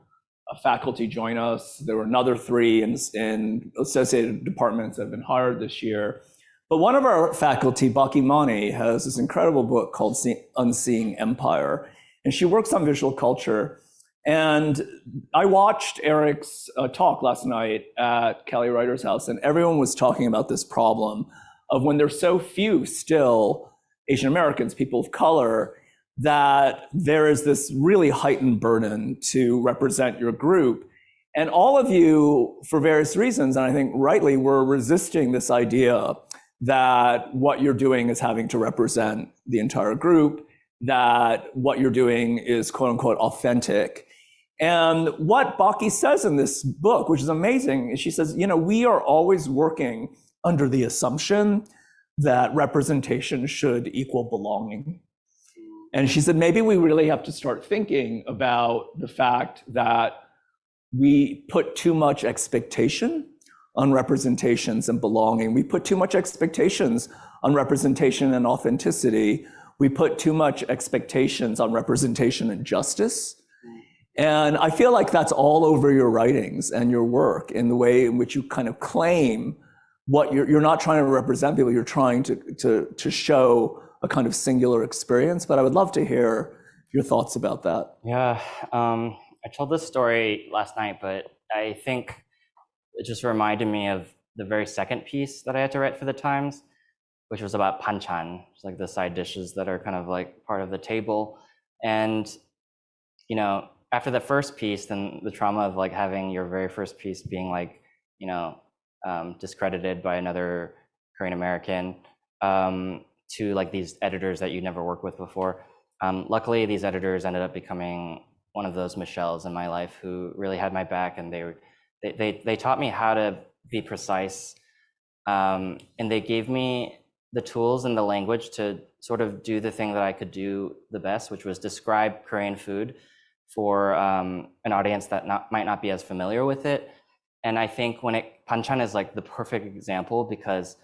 Speaker 2: faculty join us. There were another 3 in associated departments that have been hired this year. But one of our faculty, Baki Mani, has this incredible book called Unseeing Empire, and she works on visual culture. And I watched Eric's talk last night at Kelly Ryder's house, and everyone was talking about this problem of when there's so few still Asian Americans, people of color, that there is this really heightened burden to represent your group. And all of you, for various reasons, and I think rightly, were resisting this idea that what you're doing is having to represent the entire group, that what you're doing is quote unquote authentic. And what Baki says in this book, which is amazing, is she says, we are always working under the assumption that representation should equal belonging. And she said, maybe we really have to start thinking about the fact that we put too much expectation on representations and belonging. We put too much expectations on representation and authenticity. We put too much expectations on representation and justice. And I feel like that's all over your writings and your work, in the way in which you kind of claim what you're not trying to represent people, you're trying to show a kind of singular experience. But I would love to hear your thoughts about that.
Speaker 3: Yeah, I told this story last night, but I think it just reminded me of the very second piece that I had to write for the Times, which was about panchan, it's like the side dishes that are kind of like part of the table. And, after the first piece, then the trauma of like having your very first piece being like, discredited by another Korean American, to like these editors that you never worked with before. Luckily, these editors ended up becoming one of those Michelles in my life who really had my back, and they taught me how to be precise, and they gave me the tools and the language to sort of do the thing that I could do the best, which was describe Korean food for an audience that might not be as familiar with it. And I think panchan is like the perfect example, because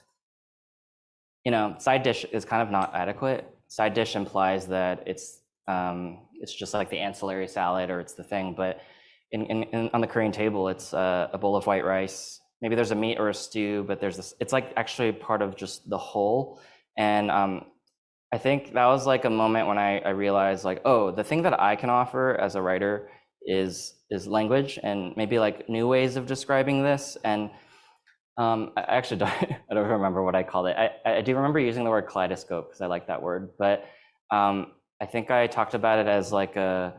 Speaker 3: side dish is kind of not adequate. Side dish implies that it's just like the ancillary salad, or it's the thing. But on the Korean table, it's a bowl of white rice. Maybe there's a meat or a stew, but there's this. It's like actually part of just the whole. And I think that was like a moment when I realized, like, oh, the thing that I can offer as a writer is language, and maybe like new ways of describing this. And I actually don't, I don't remember what I called it. I do remember using the word kaleidoscope because I like that word, but I think I talked about it as like a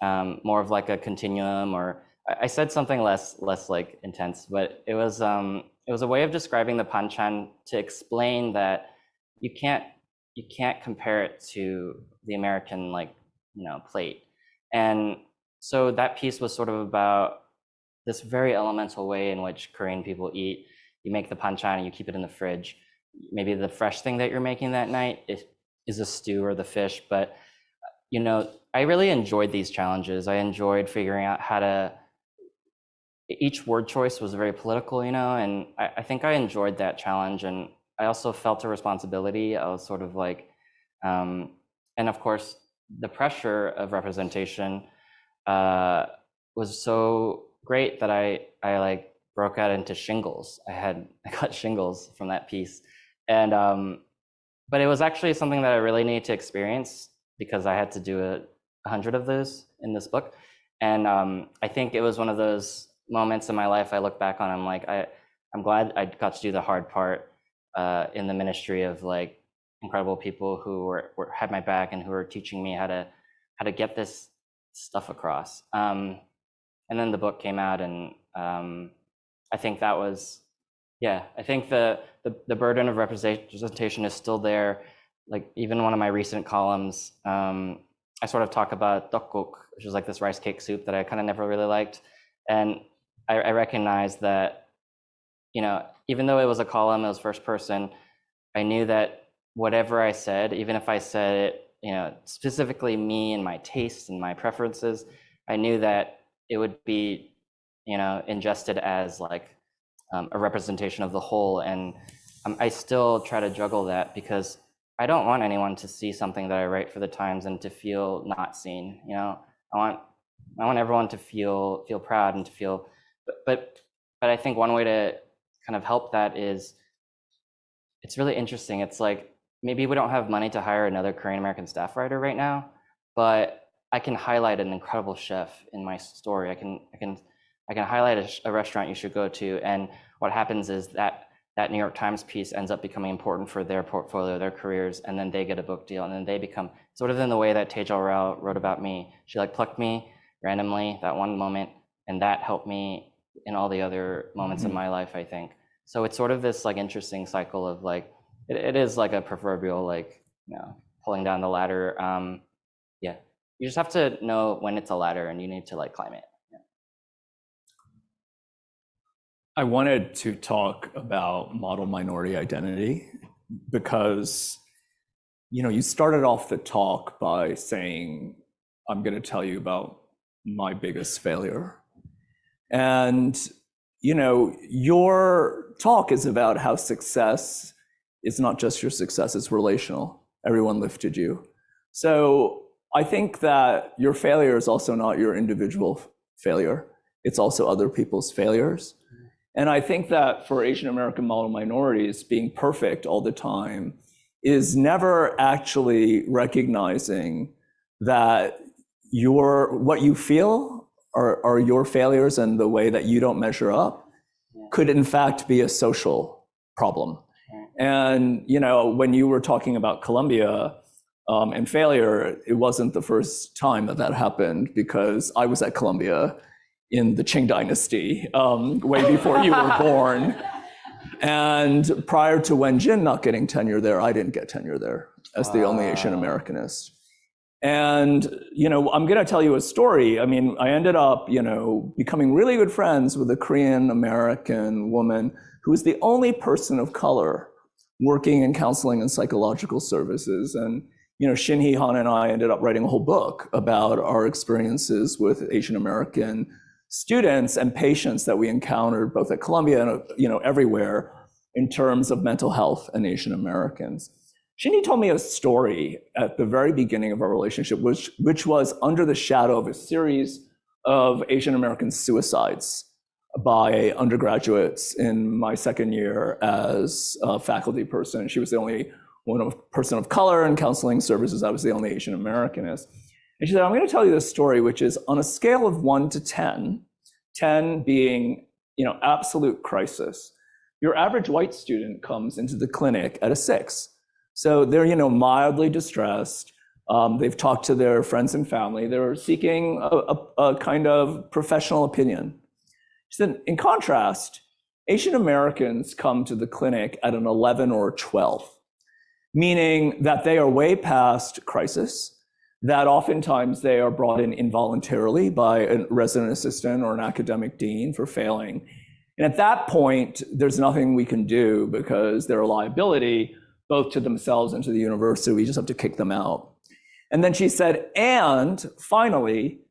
Speaker 3: more of like a continuum, or I said something less like intense, but it was a way of describing the panchan to explain that you can't compare it to the American plate. And so that piece was sort of about this very elemental way in which Korean people eat. You make the panchan and you keep it in the fridge. Maybe the fresh thing that you're making that night is a stew or the fish, but I really enjoyed these challenges. I enjoyed figuring out how to, each word choice was very political, and I think I enjoyed that challenge. And I also felt a responsibility. I was sort of like, and of course, the pressure of representation was so great that I broke out into shingles. I got shingles from that piece. And, but it was actually something that I really needed to experience because I had to do 100 of those in this book. And I think it was one of those moments in my life I look back on, I'm like, I'm glad I got to do the hard part in the ministry of incredible people who had my back and who were teaching me how to get this stuff across. And then the book came out, and I think that was, I think the burden of representation is still there. Even one of my recent columns, I sort of talk about cookbook, which is this rice cake soup that I kind of never really liked. And I recognize that, even though it was a column, it was first person, I knew that whatever I said, even if I said it, specifically me and my tastes and my preferences, I knew that it would be, ingested as a representation of the whole. And I still try to juggle that because I don't want anyone to see something that I write for the Times and to feel not seen. I want everyone to feel proud and to feel, but I think one way to kind of help that is, it's really interesting. It's maybe we don't have money to hire another Korean American staff writer right now, but I can highlight an incredible chef in my story. I can highlight a restaurant you should go to, and what happens is that New York Times piece ends up becoming important for their portfolio, their careers, and then they get a book deal, and then they become sort of in the way that Tejal Rao wrote about me. She plucked me randomly that one moment, and that helped me in all the other moments in my life, I think. So it's sort of this interesting cycle of it is a proverbial pulling down the ladder. You just have to know when it's a ladder and you need to climb it.
Speaker 2: I wanted to talk about model minority identity because, you started off the talk by saying, I'm going to tell you about my biggest failure. And, your talk is about how success is not just your success, it's relational. Everyone lifted you. So I think that your failure is also not your individual failure. It's also other people's failures. And I think that for Asian American model minorities, being perfect all the time is never actually recognizing that what you feel are your failures, and the way that you don't measure up could in fact be a social problem. And when you were talking about Columbia and failure, it wasn't the first time that happened, because I was at Columbia in the Qing dynasty, way before you were born. And prior to Wen Jin not getting tenure there, I didn't get tenure there as the only Asian Americanist. And, I'm going to tell you a story. I mean, I ended up, becoming really good friends with a Korean American woman who was the only person of color working in counseling and psychological services. And, Shin Hee Han and I ended up writing a whole book about our experiences with Asian American students and patients that we encountered both at Columbia and, everywhere in terms of mental health and Asian Americans. Shinny told me a story at the very beginning of our relationship, which was under the shadow of a series of Asian American suicides by undergraduates in my second year as a faculty person. She was the only person of color in counseling services. I was the only Asian Americanist. And she said, I'm going to tell you this story, which is on a scale of 1 to 10, 10 being, absolute crisis. Your average white student comes into the clinic at a 6. So they're, mildly distressed. They've talked to their friends and family. They're seeking a kind of professional opinion. She said, in contrast, Asian Americans come to the clinic at an 11 or 12, meaning that they are way past crisis, that oftentimes they are brought in involuntarily by a resident assistant or an academic dean for failing. And at that point, there's nothing we can do because they're a liability both to themselves and to the university. We just have to kick them out. And then she said, and finally,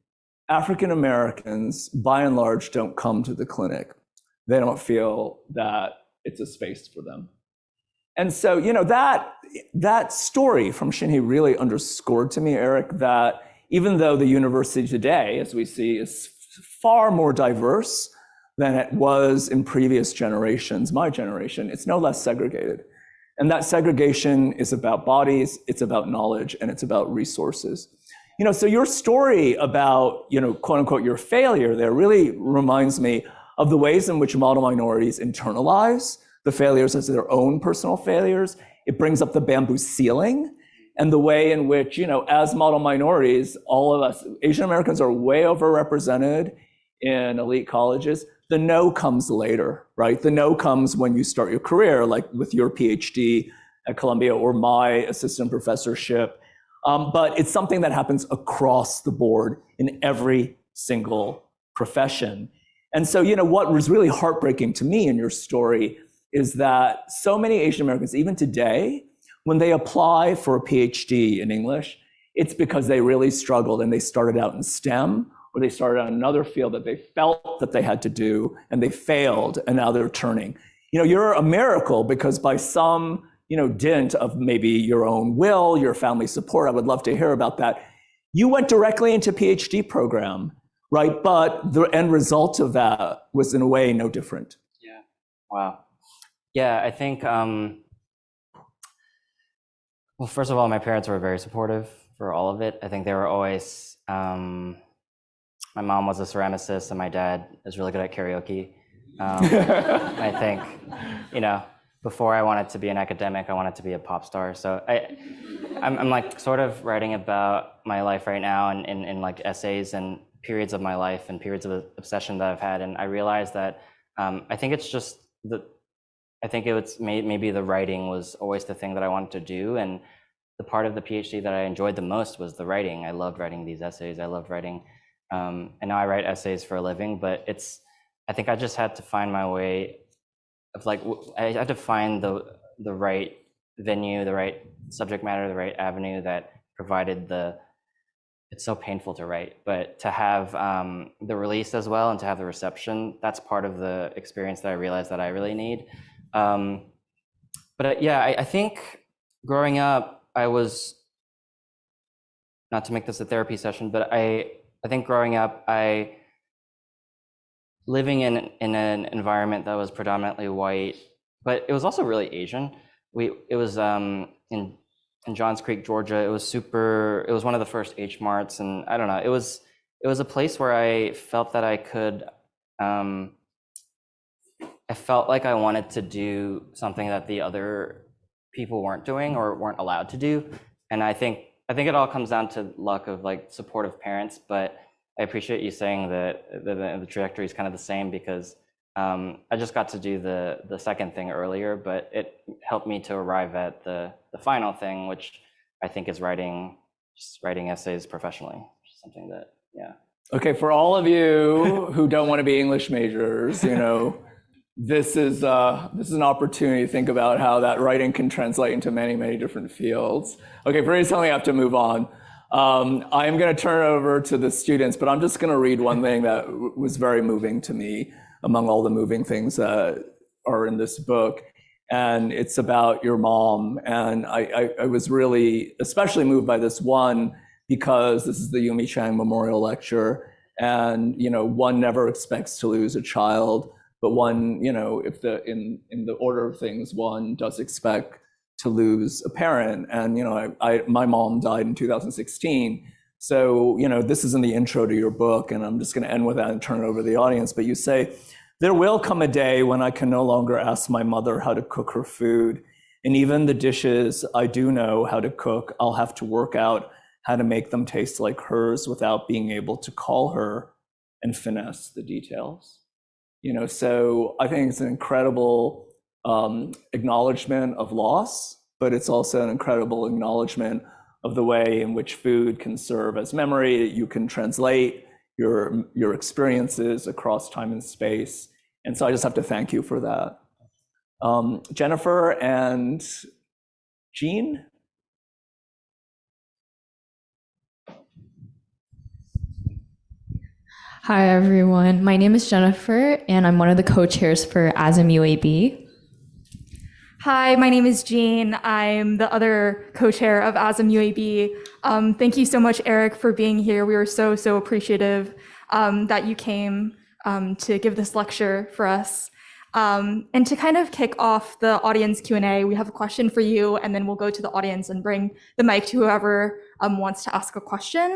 Speaker 2: African Americans, by and large, don't come to the clinic. They don't feel that it's a space for them. And so, you know, that story from Shinhee really underscored to me, Eric, that even though the university today, as we see, is far more diverse than it was in previous generations, my generation, it's no less segregated. And that segregation is about bodies, it's about knowledge, and it's about resources. You know, so your story about, you know, quote unquote, your failure there really reminds me of the ways in which model minorities internalize the failures as their own personal failures. It brings up the bamboo ceiling and the way in which, you know, as model minorities, all of us, Asian Americans are way overrepresented in elite colleges. The no comes later, right? The no comes when you start your career, like with your PhD at Columbia or my assistant professorship. But it's something that happens across the board in every single profession. And so, you know, what was really heartbreaking to me in your story is that so many Asian Americans, even today, when they apply for a PhD in English, it's because they really struggled and they started out in STEM or they started out in another field that they felt that they had to do and they failed and now they're turning. You know, you're a miracle because by some, you know, dint of maybe your own will, your family support, I would love to hear about that. You went directly into PhD program, right? But the end result of that was in a way no different.
Speaker 3: Yeah, wow. Yeah, I think, well, first of all, my parents were very supportive for all of it. I think they were always, my mom was a ceramicist and my dad is really good at karaoke. I think, you know, before I wanted to be an academic, I wanted to be a pop star. So I'm like sort of writing about my life right now in like essays and periods of my life and periods of obsession that I've had. And I realized that I think it's just I think it was maybe the writing was always the thing that I wanted to do. And the part of the PhD that I enjoyed the most was the writing. I loved writing these essays. I loved writing, and now I write essays for a living, but I think I just had to find my way of like, I had to find the right venue, the right subject matter, the right avenue that provided it's so painful to write, but to have the release as well and to have the reception, that's part of the experience that I realized that I really need. But yeah, I think growing up, I was, not to make this a therapy session, but I think growing up, living in an environment that was predominantly white, but it was also really Asian. It was in Johns Creek, Georgia. It was one of the first H Marts, and I don't know. It was a place where I felt that I could. I felt like I wanted to do something that the other people weren't doing or weren't allowed to do, and I think it all comes down to luck of like supportive parents. But I appreciate you saying that the trajectory is kind of the same because I just got to do the second thing earlier, but it helped me to arrive at the final thing, which I think is writing essays professionally, which is something that, yeah.
Speaker 2: Okay, for all of you who don't want to be English majors, you know, this is an opportunity to think about how that writing can translate into many, many different fields. Okay, pretty soon we have to move on. I am going to turn it over to the students, but I'm just going to read one thing that was very moving to me among all the moving things that are in this book. And it's about your mom. And I was really especially moved by this one because this is the Yoonmee Chang Memorial Lecture. And, you know, one never expects to lose a child, but one, you know, if in the order of things, one does expect to lose a parent. And, you know, my mom died in 2016. So, you know, this is in the intro to your book, and I'm just going to end with that and turn it over to the audience. But you say, there will come a day when I can no longer ask my mother how to cook her food. And even the dishes I do know how to cook, I'll have to work out how to make them taste like hers without being able to call her and finesse the details. So I think it's an incredible acknowledgement of loss, but it's also an incredible acknowledgement of the way in which food can serve as memory, that you can translate your experiences across time and space. And so I just have to thank you for that. Jennifer and Jean?
Speaker 4: Hi, everyone. My name is Jennifer, and I'm one of the co-chairs for ASAM UAB.
Speaker 5: Hi, my name is Jean. I'm the other co-chair of ASAM UAB. Thank you so much, Eric, for being here. We were so appreciative that you came to give this lecture for us. And to kind of kick off the audience Q&A, we have a question for you, and then we'll go to the audience and bring the mic to whoever wants to ask a question.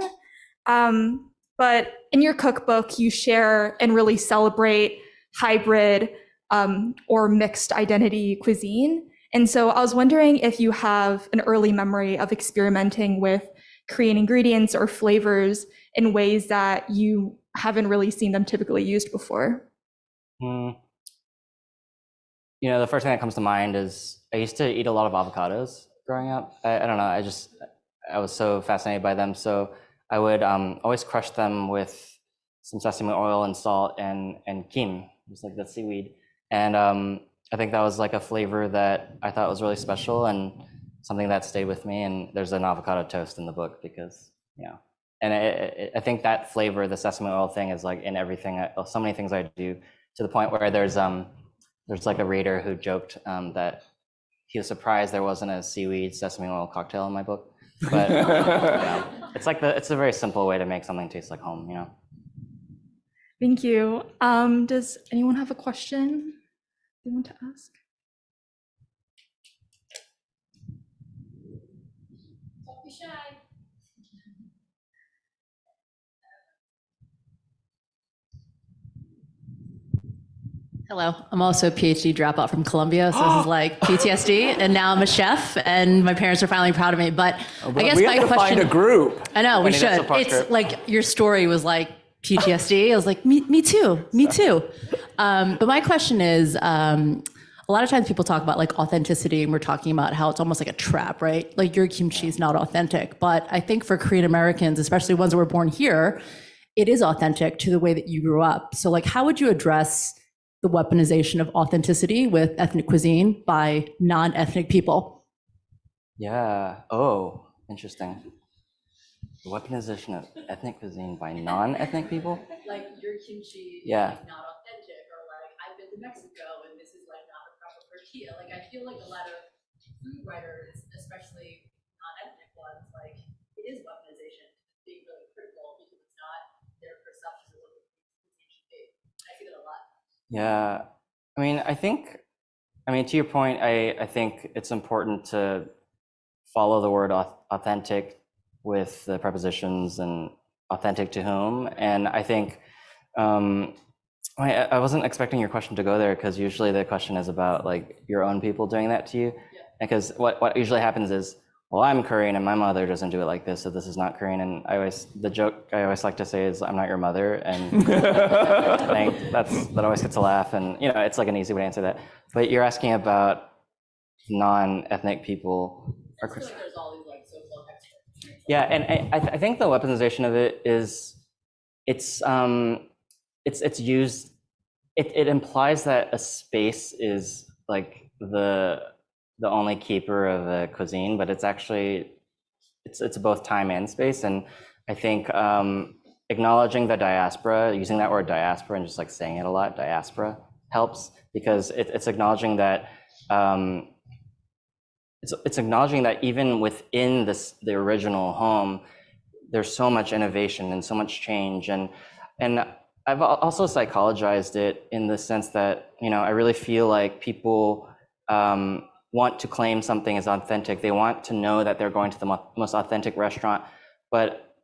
Speaker 5: But in your cookbook, you share and really celebrate hybrid or mixed identity cuisine. And so I was wondering if you have an early memory of experimenting with Korean ingredients or flavors in ways that you haven't really seen them typically used before.
Speaker 3: The first thing that comes to mind is I used to eat a lot of avocados growing up. I don't know, I was so fascinated by them. So I would always crush them with some sesame oil and salt and kim, just like the seaweed. And I think that was like a flavor that I thought was really special and something that stayed with me. And there's an avocado toast in the book because, and I think that flavor, the sesame oil thing, is like in everything, so many things I do, to the point where there's like a reader who joked that he was surprised there wasn't a seaweed sesame oil cocktail in my book. But it's a very simple way to make something taste like home,
Speaker 5: Thank you. Does anyone have a question they want to ask?
Speaker 1: Don't be shy.
Speaker 6: Hello, I'm also a PhD dropout from Columbia, so this is like PTSD, and now I'm a chef, and my parents are finally proud of me. But I guess
Speaker 2: we
Speaker 6: my
Speaker 2: have to
Speaker 6: question,
Speaker 2: find a group.
Speaker 6: I know we
Speaker 3: need a
Speaker 6: should.
Speaker 3: support
Speaker 6: It's
Speaker 3: group.
Speaker 6: like your story was like PTSD. I was like, me too. But my question is, a lot of times people talk about like authenticity, and we're talking about how it's almost like a trap, right? Like your kimchi is not authentic, but I think for Korean Americans, especially ones that were born here, it is authentic to the way that you grew up. So like, how would you address the weaponization of authenticity with ethnic cuisine by non-ethnic people?
Speaker 3: Yeah. Oh, interesting. The weaponization of ethnic cuisine by non-ethnic people?
Speaker 6: Like your kimchi
Speaker 3: Yeah.
Speaker 6: is like not authentic, or like I've been to Mexico and this is like not a proper tortilla. Like I feel like a lot of food writers, especially non-ethnic ones, like it is weaponization, being really critical because it's not their perception of what the cuisine should be. I see that a lot.
Speaker 3: Yeah. To your point, I think it's important to follow the word authentic with the prepositions and authentic to whom. And I think I wasn't expecting your question to go there, because usually the question is about like your own people doing that to you.
Speaker 6: Yeah.
Speaker 3: Because what usually happens is, well, I'm Korean and my mother doesn't do it like this, so this is not Korean. And the joke I always like to say is, I'm not your mother. And I think that always gets a laugh. And it's like an easy way to answer that. But you're asking about non-ethnic people.
Speaker 6: I feel like there's all these like social experts.
Speaker 3: Yeah, and I think the weaponization of it is, it's used. It implies that a space is like the only keeper of a cuisine, but it's actually it's both time and space. And I think acknowledging the diaspora, using that word diaspora and just like saying it a lot, diaspora, helps, because it's acknowledging that it's acknowledging that even within the original home, there's so much innovation and so much change. And I've also psychologized it in the sense that I really feel like people want to claim something as authentic. They want to know that they're going to the most authentic restaurant. But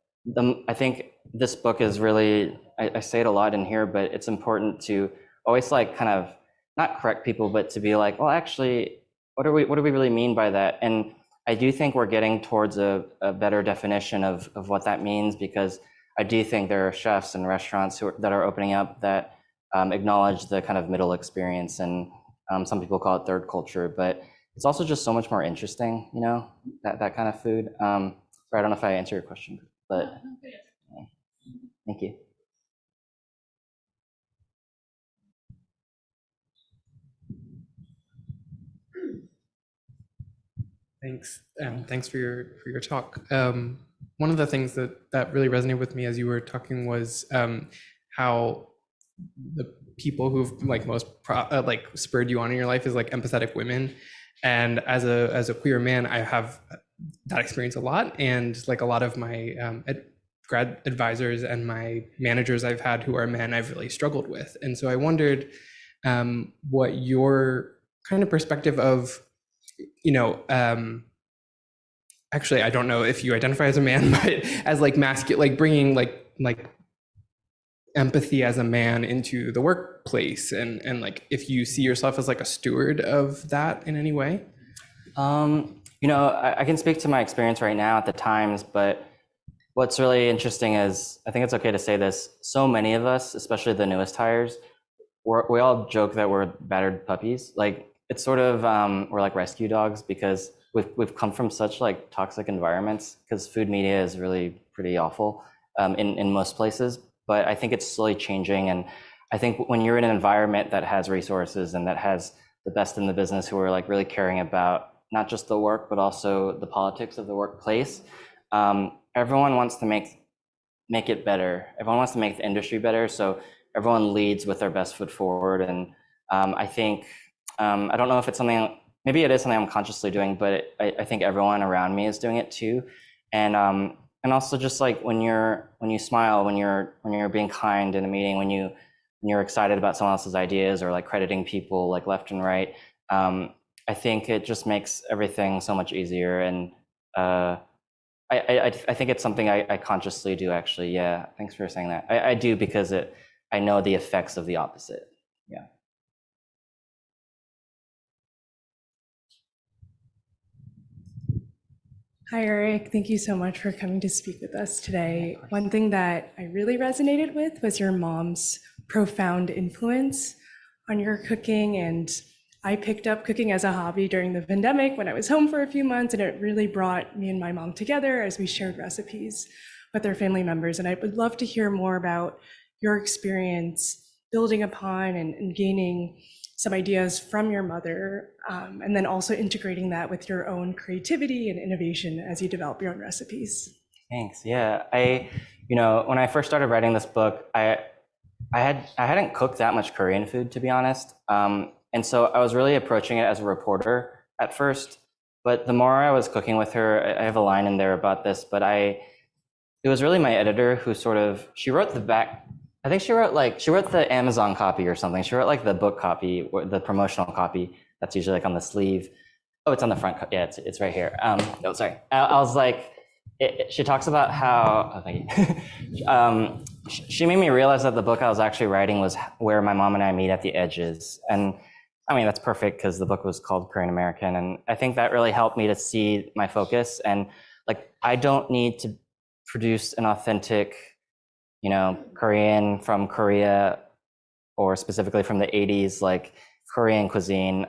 Speaker 3: I think this book is really, I say it a lot in here, but it's important to always like kind of not correct people, but to be like, well, actually, what do we really mean by that? And I do think we're getting towards a better definition of what that means, because I do think there are chefs and restaurants that are opening up that acknowledge the kind of middle experience, and some people call it third culture, but it's also just so much more interesting, you know, that kind of food. Sorry, I don't know if I answered your question, but thank you.
Speaker 7: Thanks. Thanks for your talk. One of the things that really resonated with me as you were talking was how the people who've like most like spurred you on in your life is like empathetic women. And as a queer man, I have that experience a lot. And like a lot of my grad advisors and my managers I've had who are men, I've really struggled with. And so I wondered what your kind of perspective of, you know, actually, I don't know if you identify as a man, but as like masculine, like bringing like empathy as a man into the workplace, and like if you see yourself as like a steward of that in any way.
Speaker 3: You know, I can speak to my experience right now at the Times, but what's really interesting is, I think it's okay to say this, so many of us, especially the newest hires, we all joke that we're battered puppies. Like it's sort of, we're like rescue dogs, because we've come from such like toxic environments, because food media is really pretty awful in most places. But I think it's slowly changing. And I think when you're in an environment that has resources and that has the best in the business who are like really caring about not just the work, but also the politics of the workplace, everyone wants to make it better. Everyone wants to make the industry better. So everyone leads with their best foot forward. And I think, I don't know if it's something, maybe it is something I'm consciously doing, but I think everyone around me is doing it too. And also just like when you smile, when you're being kind in a meeting, when you're excited about someone else's ideas, or like crediting people like left and right, I think it just makes everything so much easier. And I think it's something I consciously do, actually. Yeah, thanks for saying that. I do, because I know the effects of the opposite. Yeah.
Speaker 8: Hi, Eric. Thank you so much for coming to speak with us today. One thing that I really resonated with was your mom's profound influence on your cooking. And I picked up cooking as a hobby during the pandemic when I was home for a few months, and it really brought me and my mom together as we shared recipes with our family members. And I would love to hear more about your experience building upon and gaining some ideas from your mother, and then also integrating that with your own creativity and innovation as you develop your own recipes.
Speaker 3: Thanks. Yeah, you know, when I first started writing this book, I hadn't cooked that much Korean food, to be honest, and so I was really approaching it as a reporter at first. But the more I was cooking with her, I have a line in there about this, but it was really my editor who she wrote the back. I think she wrote the Amazon copy or something. She wrote like the book copy, or the promotional copy that's usually like on the sleeve. Oh, it's on the front. Yeah, it's right here. Oh, sorry. I was like, she talks about how, oh, thank you. She made me realize that the book I was actually writing was where my mom and I meet at the edges. And I mean, that's perfect, because the book was called Korean American. And I think that really helped me to see my focus. And like, I don't need to produce an authentic, you know, Korean from Korea, or specifically from the 80s, like Korean cuisine,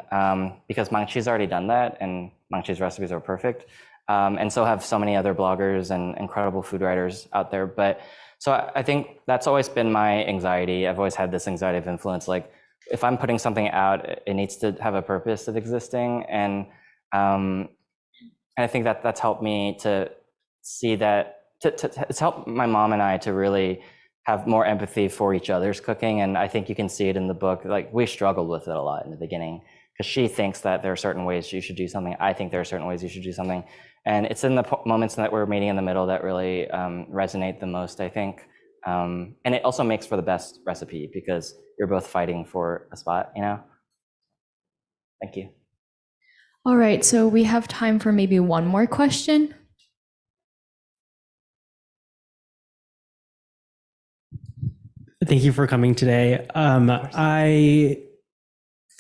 Speaker 3: because Mangchi's already done that, and Mangchi's recipes are perfect. And so have so many other bloggers and incredible food writers out there. But so I think that's always been my anxiety. I've always had this anxiety of influence. Like if I'm putting something out, it needs to have a purpose of existing. And I think that's helped me to see that, it's helped my mom and I to really have more empathy for each other's cooking. And I think you can see it in the book. Like we struggled with it a lot in the beginning, because she thinks that there are certain ways you should do something. I think there are certain ways you should do something. And it's in the moments that we're meeting in the middle that really resonate the most, I think. And it also makes for the best recipe, because you're both fighting for a spot, you know? Thank you.
Speaker 4: All right, so we have time for maybe one more question.
Speaker 9: Thank you for coming today. I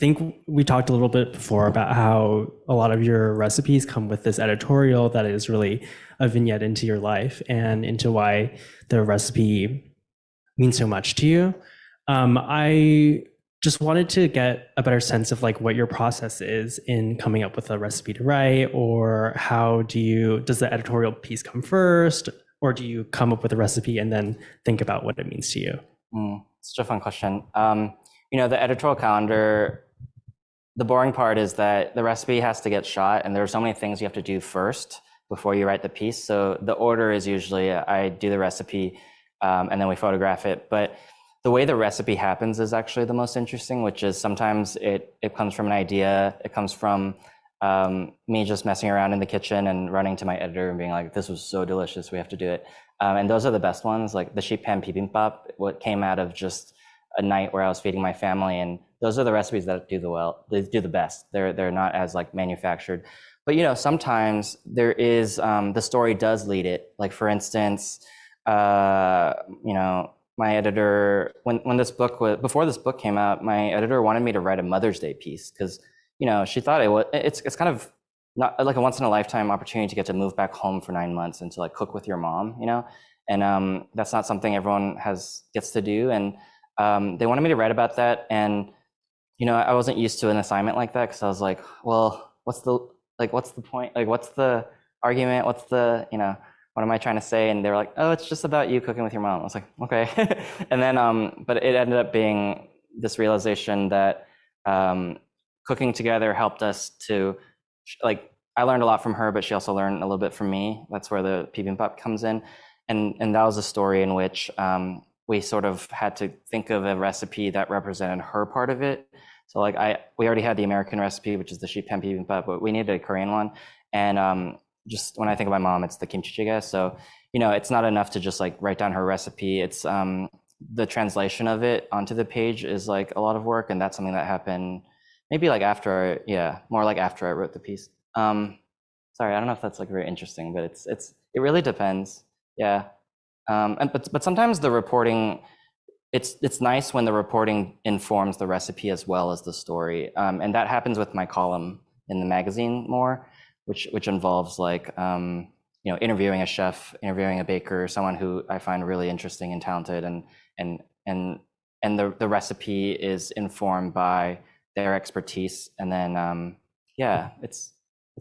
Speaker 9: think we talked a little bit before about how a lot of your recipes come with this editorial that is really a vignette into your life and into why the recipe means so much to you. I just wanted to get a better sense of like what your process is in coming up with a recipe to write, or does the editorial piece come first, or do you come up with a recipe and then think about what it means to you?
Speaker 3: Such a fun question. The editorial calendar, the boring part is that the recipe has to get shot, and there are so many things you have to do first before you write the piece. So the order is usually I do the recipe and then we photograph it. But the way the recipe happens is actually the most interesting, which is sometimes it comes from an idea. It comes from me just messing around in the kitchen and running to my editor and being like, this was so delicious, we have to do it. And those are the best ones, like the sheep pan bibimbap, what came out of just a night where I was feeding my family. And those are the recipes that do the best. They're not as like manufactured. But sometimes there is, the story does lead it. Like for instance, my editor, before this book came out, my editor wanted me to write a Mother's Day piece because, she thought it's kind of not like a once in a lifetime opportunity to get to move back home for 9 months and to like cook with your mom, and that's not something everyone gets to do. And they wanted me to write about that. And, I wasn't used to an assignment like that because I was like, well, what's the point? Like, what's the argument? What's the, what am I trying to say? And they were like, oh, it's just about you cooking with your mom. I was like, okay. And then, but it ended up being this realization that cooking together helped us to, I learned a lot from her, but she also learned a little bit from me. That's where the bibimbap comes in. And that was a story in which we sort of had to think of a recipe that represented her part of it. So we already had the American recipe, which is the sheep pan bibimbap, but we needed a Korean one. And just when I think of my mom, it's the kimchi jjigae. So, it's not enough to just write down her recipe. It's the translation of it onto the page is a lot of work. And that's something that happened maybe after I wrote the piece. Sorry, I don't know if that's very interesting, but it really depends. Yeah. But sometimes the reporting, it's nice when the reporting informs the recipe as well as the story. And that happens with my column in the magazine more, which involves interviewing a chef, interviewing a baker, someone who I find really interesting and talented, and the recipe is informed by their expertise. And then it's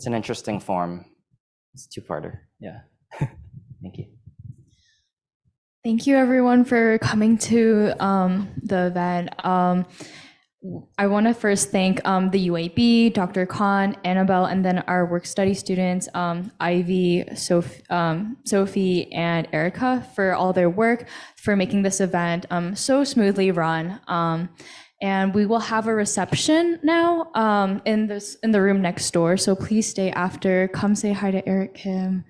Speaker 3: an interesting form. It's a two-parter. Yeah. Thank you.
Speaker 4: Thank you, everyone, for coming to the event. I want to first thank the UAB, Dr. Khan, Annabelle, and then our work study students, Ivy, Sophie, and Erica, for all their work, for making this event so smoothly run. And we will have a reception now in the room next door. So please stay after. Come say hi to Eric Kim.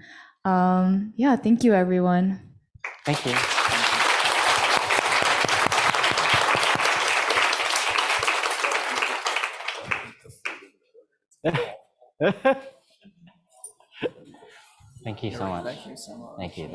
Speaker 4: Thank you, everyone.
Speaker 3: Thank you. Thank you so much. Thank you.